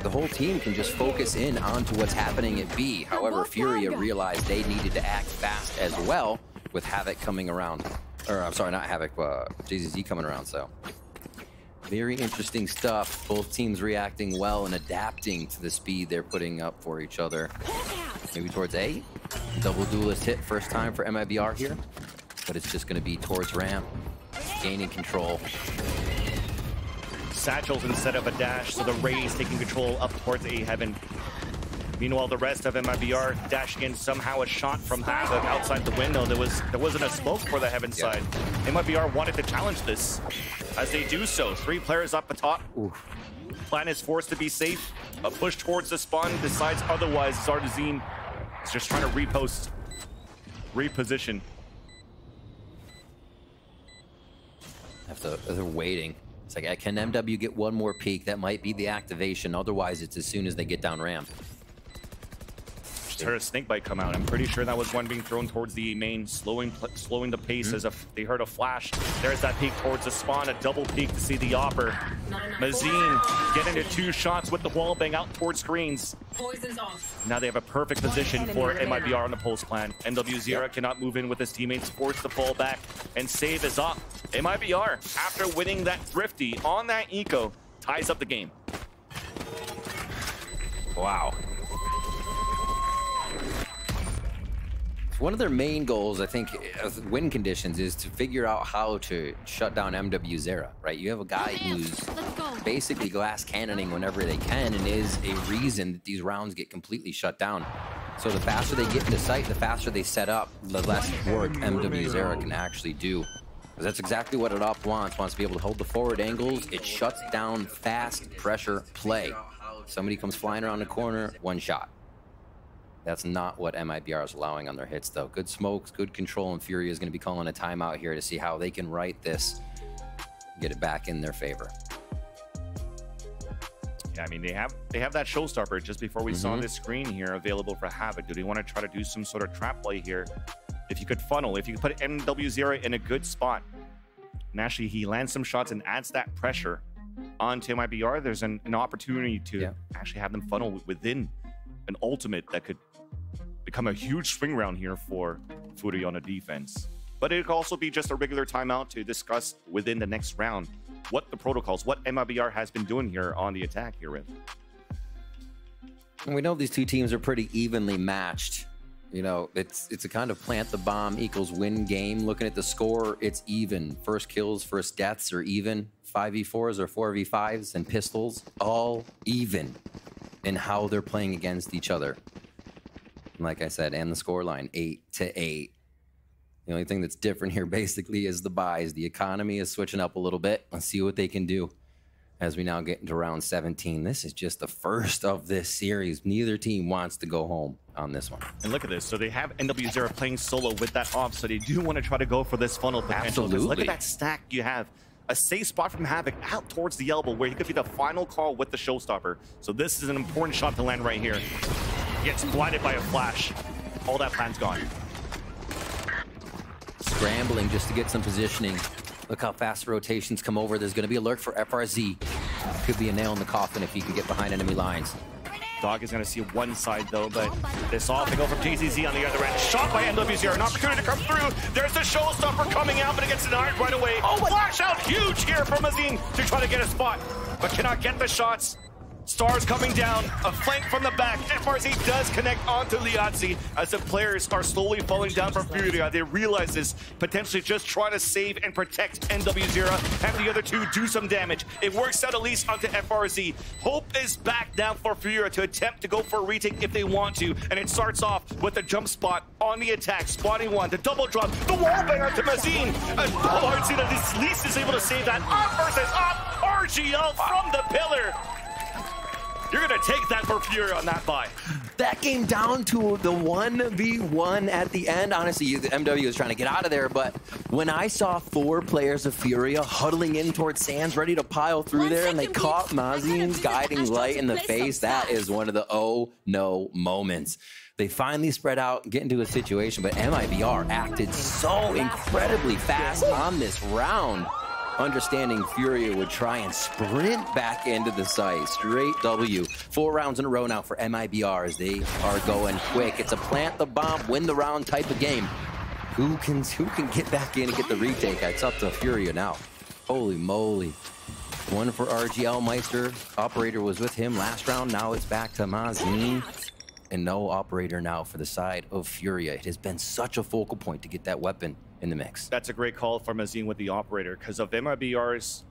The whole team can just focus in onto what's happening at B. However, FURIA realized they needed to act fast as well with Havoc coming around. Or, I'm sorry, not Havoc, JZZ coming around, so. Very interesting stuff. Both teams reacting well and adapting to the speed they're putting up for each other. Maybe towards A. Double duelist hit first time for MIBR here. But it's just going to be towards ramp. Gaining control. Satchels instead of a dash, so the Rays taking control up towards A heaven. Meanwhile, the rest of MIBR dashing in somehow a shot from Havoc outside the window. There wasn't a smoke for the heaven side. MIBR wanted to challenge this. as they do so. 3 players up the top. Oof. Plan is forced to be safe. A push towards the spawn decides otherwise. Zardazine is just trying to reposition. They're waiting. It's like, can MW get one more peek? That might be the activation. Otherwise, it's as soon as they get down ramp. Just heard a snake bite come out. I'm pretty sure that was one being thrown towards the main, slowing the pace as if they heard a flash. There's that peek towards the spawn, a double peek to see the Opper. Mazine getting into 2 shots with the wall bang out towards screens. Poison's off. Now they have a perfect position for MIBR on the post plan. MWZera cannot move in with his teammates, forced to fall back, and save is up. MIBR, after winning that Thrifty on that eco, ties up the game. Wow. One of their main goals, I think, win conditions is to figure out how to shut down MWZera, right? You have a guy who's basically glass cannoning whenever they can and is a reason that these rounds get completely shut down. So the faster they get into sight, the faster they set up, the less work MWZera can actually do. Because that's exactly what an op wants to be able to hold the forward angles. It shuts down fast pressure play. Somebody comes flying around the corner, 1 shot. That's not what MIBR is allowing on their hits, though. Good smokes, good control, and FURIA is going to be calling a timeout here to see how they can right this, get it back in their favor. Yeah, I mean, they have that showstopper just before we saw this screen here available for Havoc. Do they want to try to do some sort of trap play here? If you could funnel, if you could put MWZera in a good spot, and actually he lands some shots and adds that pressure onto MIBR, there's an opportunity to actually have them funnel within an ultimate that could become a huge swing round here for FURIA on a defense. But it could also be just a regular timeout to discuss within the next round what the protocols, what MIBR has been doing here on the attack here with. And we know these 2 teams are pretty evenly matched. You know, it's a kind of plant the bomb equals win game. Looking at the score, it's even. First kills, first deaths are even. 5v4s or 4v5s and pistols, all even in how they're playing against each other. And like I said, and the scoreline, 8-8. The only thing that's different here basically is the buys. The economy is switching up a little bit. Let's see what they can do as we now get into round 17. This is just the first of this series. Neither team wants to go home on this one. And look at this. So they have MWZera playing solo with that off, so they do want to try to go for this funnel potential. Absolutely. Look at that stack you have. A safe spot from Havoc out towards the elbow where he could be the final call with the showstopper. So this is an important shot to land right here. He gets blinded by a flash. All that plan's gone. Scrambling just to get some positioning. Look how fast the rotations come over. There's going to be alert for FRZ. Could be a nail in the coffin if he can get behind enemy lines. Dog is going to see one side, though, but this off. They go from JZZ on the other end. Shot by MWZera. An opportunity to come through. There's the showstopper coming out, but it gets denied right away. Oh, flash out huge here from Mazine to try to get a spot, but cannot get the shots. Stars coming down, a flank from the back. FRZ does connect onto Liazzi as the players are slowly falling down from FURIA. They realize this, potentially just try to save and protect MWZera, have the other 2 do some damage. It works out at least onto FRZ. Hope is back down for FURIA to attempt to go for a retake if they want to, and it starts off with a jump spot on the attack. Spotting 1, the double drop, the wall banger to Mazine. And RGL at least is able to save that. Up versus up, RGL from the pillar. You're going to take that for FURIA on that buy. That came down to the 1v1 at the end. Honestly, the MW was trying to get out of there, but when I saw 4 players of FURIA huddling in towards Sands, ready to pile through there, and they caught Mazine's guiding light in the face, that is one of the oh no moments. They finally spread out and get into a situation, but MIBR acted so incredibly fast on this round. Understanding FURIA would try and sprint back into the site. Straight W. 4 rounds in a row now for MIBR as they are going quick. It's a plant the bomb, win the round type of game. Who can get back in and get the retake? It's up to FURIA now. Holy moly. One for RGL Meister. Operator was with him last round. Now it's back to Mazine. And no operator now for the side of FURIA. It has been such a focal point to get that weapon in the mix. That's a great call from Mazine with the operator because of MIBR's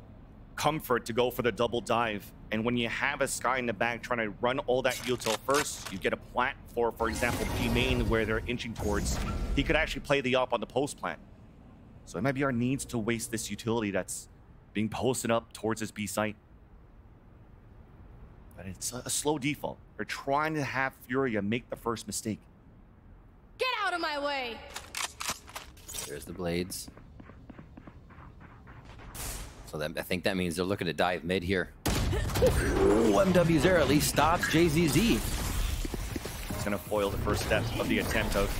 comfort to go for the double dive. And when you have a Sky in the back trying to run all that util first, you get a plant for example, P main where they're inching towards. He could actually play the op on the post plant. So MIBR needs to waste this utility that's being posted up towards this B site. But it's a slow default. They're trying to have FURIA make the first mistake. Get out of my way! There's the blades. So that, I think that means they're looking to dive mid here. Ooh, MW0 at least stops JZZ. It's going to foil the first step of the attempt of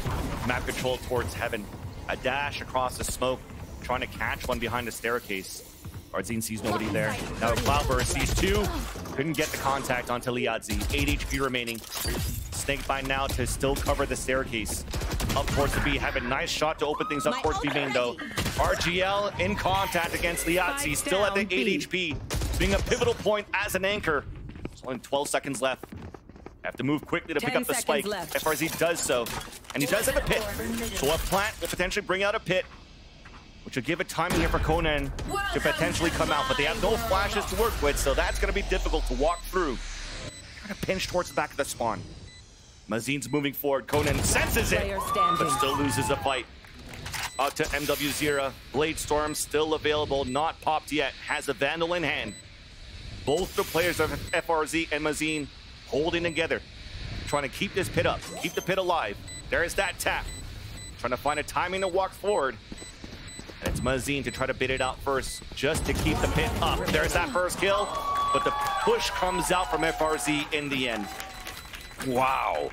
map control towards heaven. A dash across the smoke, trying to catch one behind the staircase. Arzine sees nobody there. Now Cloudburst sees two. Couldn't get the contact onto Liadzi. 8 HP remaining. Snakebite now to still cover the staircase. Up towards the B. Heaven. Nice shot to open things up towards B main though. RGL in contact against Liadzi. Still at the 8 HP. Being a pivotal point as an anchor. There's only 12 seconds left. Have to move quickly to pick up the spike. FRZ does so. And he does have a pit. So a plant will potentially bring out a pit, which will give it time here for Conan to potentially come out. But they have no flashes to work with, so that's going to be difficult to walk through. Trying to pinch towards the back of the spawn. Mazine's moving forward. Conan senses it, but still loses the fight. Out to MW0. Blade Storm still available, not popped yet. Has a Vandal in hand. Both the players of FRZ and Mazine holding together, trying to keep this pit up, keep the pit alive. There's that tap. Trying to find a timing to walk forward. And it's Mazine to try to bid it out first, just to keep the pit up. There's that first kill, but the push comes out from FRZ in the end. Wow.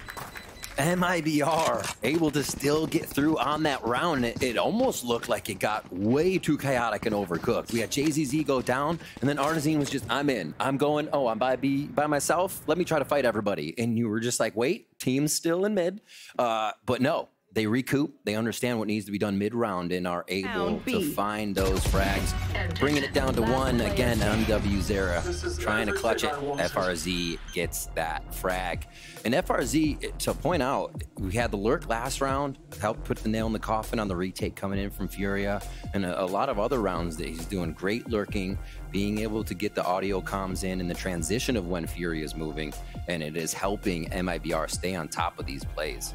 MIBR able to still get through on that round. It almost looked like it got way too chaotic and overcooked. We had JZZ go down, and then Arzine was just, I'm in. I'm going, oh, I'm by B by myself. Let me try to fight everybody. And you were just like, wait, team's still in mid. But no, they recoup. They understand what needs to be done mid-round and are able to find those frags. Bringing it down to one again, MW0 trying to clutch it. FRZ gets that frag. And FRZ, to point out, we had the lurk last round, helped put the nail in the coffin on the retake coming in from FURIA, and a lot of other rounds that he's doing great lurking, being able to get the audio comms in the transition of when FURIA is moving, and it is helping MIBR stay on top of these plays.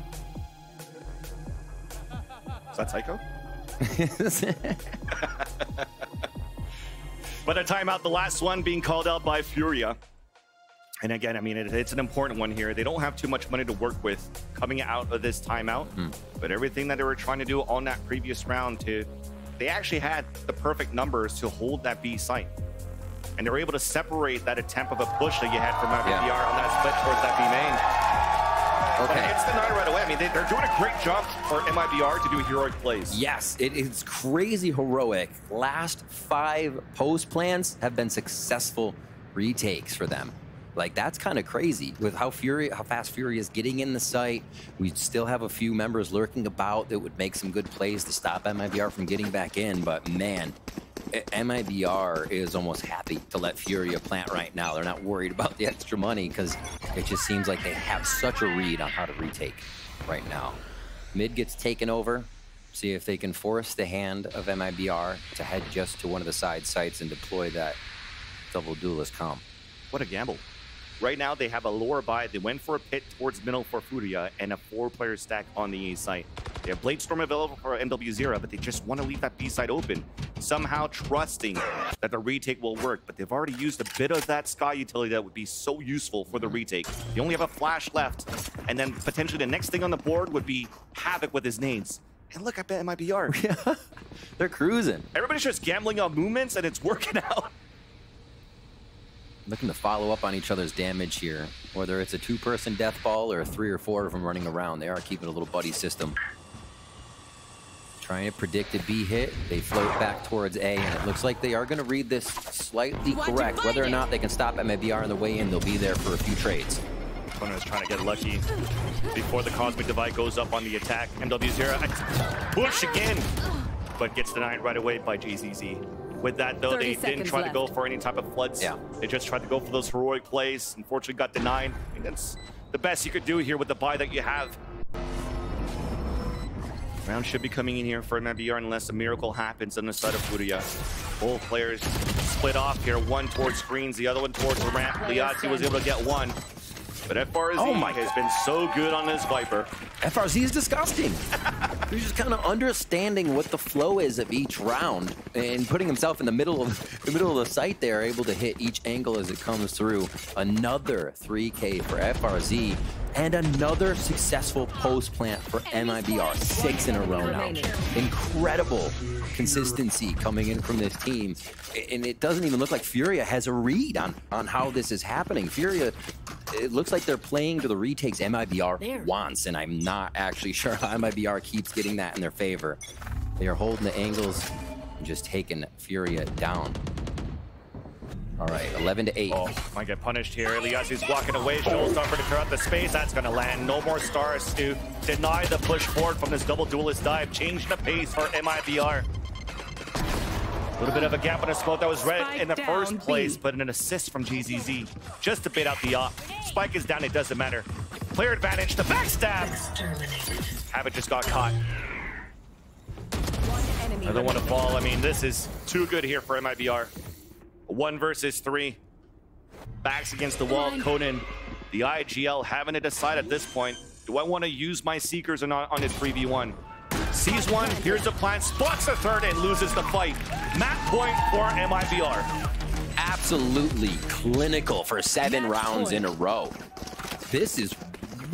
Is that Psycho? But a timeout, the last one being called out by FURIA. And again, I mean, it's an important one here. They don't have too much money to work with coming out of this timeout. But everything that they were trying to do on that previous round, they actually had the perfect numbers to hold that B site. And they were able to separate that attempt of a push that you had from MIBR on that split towards that B main. Okay. But it's denied right away. I mean, they're doing a great job for MIBR to do heroic plays. Yes, it is crazy heroic. Last 5 post plans have been successful retakes for them. Like, that's kind of crazy with how fast FURIA is getting in the site. We still have a few members lurking about that would make some good plays to stop MIBR from getting back in. But man, MIBR is almost happy to let FURIA plant right now. They're not worried about the extra money because it just seems like they have such a read on how to retake right now. Mid gets taken over. See if they can force the hand of MIBR to head just to one of the side sites and deploy that double duelist comp. What a gamble. Right now, they have a lower buy. They went for a pit towards middle for FURIA and a 4-player stack on the A site. They have Blade Storm available for MW0, but they just want to leave that B site open, somehow trusting that the retake will work. But they've already used a bit of that Sky utility that would be so useful for the retake. They only have a flash left, and then potentially the next thing on the board would be Havoc with his nades. And look, I bet MIBR. Yeah, they're cruising. Everybody's just gambling on movements, and it's working out. Looking to follow up on each other's damage here. Whether it's a 2-person death ball or 3 or 4 of them running around, they are keeping a little buddy system. Trying to predict a B hit. They float back towards A, and it looks like they are going to read this slightly correct. Whether or not they can stop MIBR on the way in, they'll be there for a few trades. Conan is trying to get lucky before the Cosmic Divide goes up on the attack. MW0 push again, but gets denied right away by JZZ. With that, though, they didn't try to go for any type of floods. Yeah. They just tried to go for those heroic plays. Unfortunately, got denied. I think that's the best you could do here with the buy that you have. Round should be coming in here for MIBR unless a miracle happens on the side of FURIA. Both players split off here. One towards screens, the other one towards the ramp. Liadzi was able to get one. But FRZ has been so good on this Viper. FRZ is disgusting. He's just kind of understanding what the flow is of each round and putting himself in the middle of the site there, able to hit each angle as it comes through. Another 3K for FRZ and another successful post plant for MIBR. 6 in a row now. Incredible consistency coming in from this team. And it doesn't even look like FURIA has a read on how this is happening. FURIA, it looks like they're playing to the retakes MIBR wants, and I'm not actually sure how MIBR keeps getting that in their favor. They are holding the angles and just taking FURIA down. All right, 11-8. Oh, might get punished here. Eliasi's walking away. Showstopper to clear out the space. That's going to land. No more stars to deny the push forward from this double duelist dive. Changing the pace for MIBR. A little bit of a gap on a smoke that was red in the first place, but an assist from GZZ just to bait out the op. Spike is down, it doesn't matter. Player advantage, the backstab. Habit just got caught. I don't want to fall. I mean, this is too good here for MIBR. 1 versus 3. Backs against the wall. Conan, the IGL having to decide at this point, do I want to use my Seekers or not on his 3v1? Sees one, here's the plan, spots the third and loses the fight. Map point for MIBR. Absolutely clinical for 7 rounds in a row. This is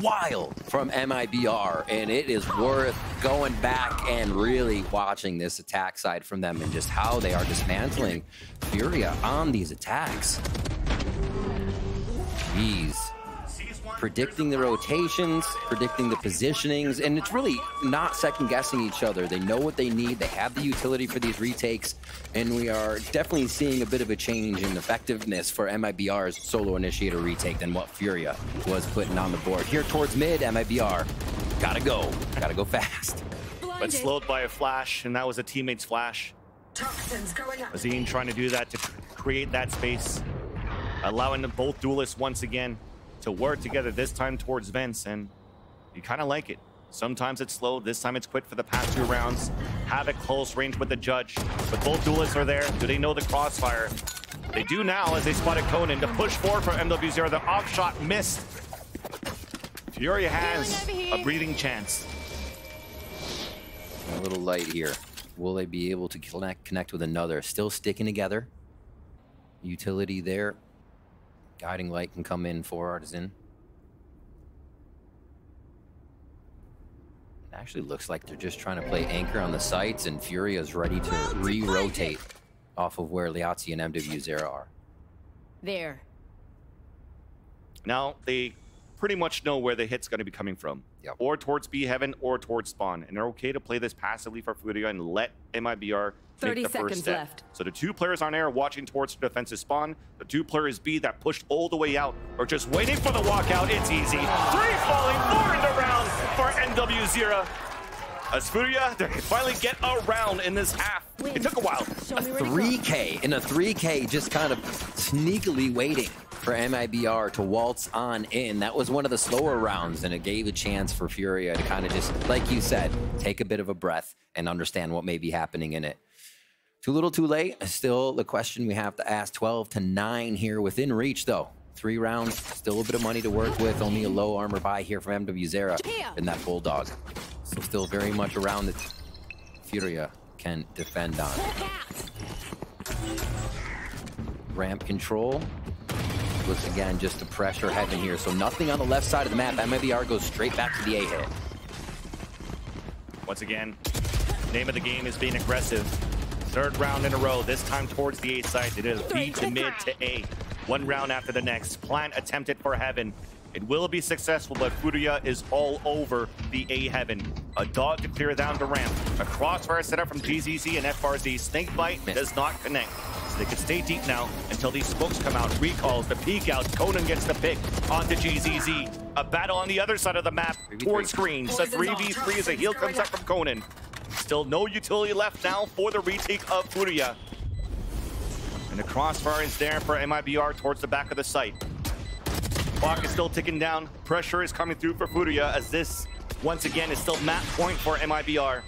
wild from MIBR, and it is worth going back and really watching this attack side from them and just how they are dismantling FURIA on these attacks. Jeez. Predicting the rotations, predicting the positionings, and it's really not second-guessing each other. They know what they need, they have the utility for these retakes, and we are definitely seeing a bit of a change in effectiveness for MIBR's solo initiator retake than what FURIA was putting on the board. Here towards mid, MIBR, gotta go fast. But slowed by a flash, and that was a teammate's flash. Azine trying to do that to create that space, allowing them both duelists once again to work together, this time towards Vince, and you kind of like it. Sometimes it's slow, this time it's quick for the past 2 rounds. Have it close range with the judge, but both duelists are there. Do they know the crossfire? They do now as they spotted Conan to push forward for MW0. The off shot missed. FURIA has a breathing chance. A little light here. Will they be able to connect with another? Still sticking together. Utility there. Guiding light can come in for Artisan. It actually looks like they're just trying to play anchor on the sites, and FURIA is ready to re-rotate off of where Liazzi and MW0 are. There. Now they pretty much know where the hit's going to be coming from. Yep. Or towards B Heaven or towards Spawn. And they're okay to play this passively for FURIA and let MIBR make the first step. Left. So the 2 players on air watching towards the defensive spawn. The 2 players B that pushed all the way out are just waiting for the walkout. It's easy. 3 falling, 4 in the round for NW0. As FURIA, they finally get a round in this half. It took a while. A 3K, and a 3K just kind of sneakily waiting for MIBR to waltz on in. That was one of the slower rounds, and it gave a chance for FURIA to kind of just, like you said, take a bit of a breath and understand what may be happening in it. Too little, too late. Still the question we have to ask. 12-9 here within reach, though. 3 rounds, still a bit of money to work with. Only a low armor buy here from MW0 and that Bulldog. So still very much around that FURIA can defend on. Ramp control. Looks again just to pressure heaven here. So nothing on the left side of the map. MIBR goes straight back to the A hit. Once again, name of the game is being aggressive. 3rd round in a row, this time towards the A side. They did a B to mid to A. 1 round after the next. Plant attempted for heaven. It will be successful, but FURIA is all over the A heaven. A dog to clear down the ramp. A crossfire set up from GZZ and FRZ. Snakebite does not connect. So they can stay deep now until these smokes come out. Recalls, the peek out. Conan gets the pick onto GZZ. A battle on the other side of the map towards screens. A 3v3 as a heal comes up from Conan. Still no utility left now for the retake of FURIA. And the crossfire is there for MIBR towards the back of the site. Clock is still ticking down. Pressure is coming through for FURIA as this, once again, is still map point for MIBR.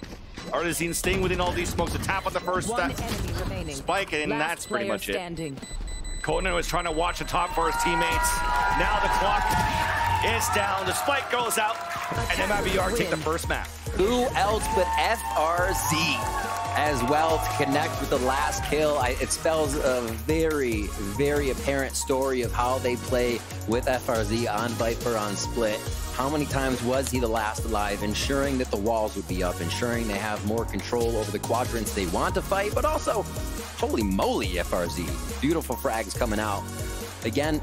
Artisan staying within all these smokes. A tap on the first spike, and that's pretty much it. Conan was trying to watch the top for his teammates. Now the clock is down. The spike goes out, and MIBR take the first map. Who else but FRZ as well to connect with the last kill? It spells a very, very apparent story of how they play with FRZ on Viper on Split. How many times was he the last alive, ensuring that the walls would be up, ensuring they have more control over the quadrants they want to fight, but also, holy moly, FRZ. Beautiful frags coming out. Again,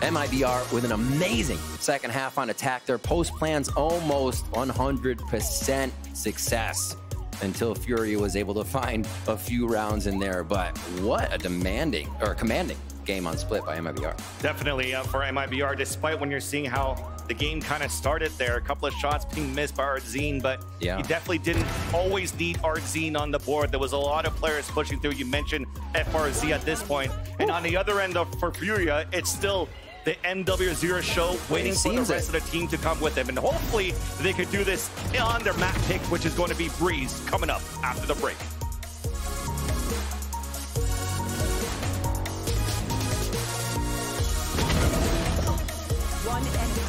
MIBR with an amazing second half on attack. Their post plans almost 100% success until FURIA was able to find a few rounds in there. But what a commanding game on Split by MIBR. Definitely for MIBR, despite when you're seeing how the game kind of started there. A couple of shots being missed by Ardzine, but you definitely didn't always need Ardzine on the board. There was a lot of players pushing through. You mentioned FRZ at this point. And on the other end for FURIA, it's still the MW0 show, waiting for the rest of the team to come with them. And hopefully they could do this on their map pick, which is going to be Breeze, coming up after the break. One enemy.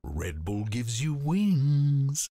Red Bull gives you wings.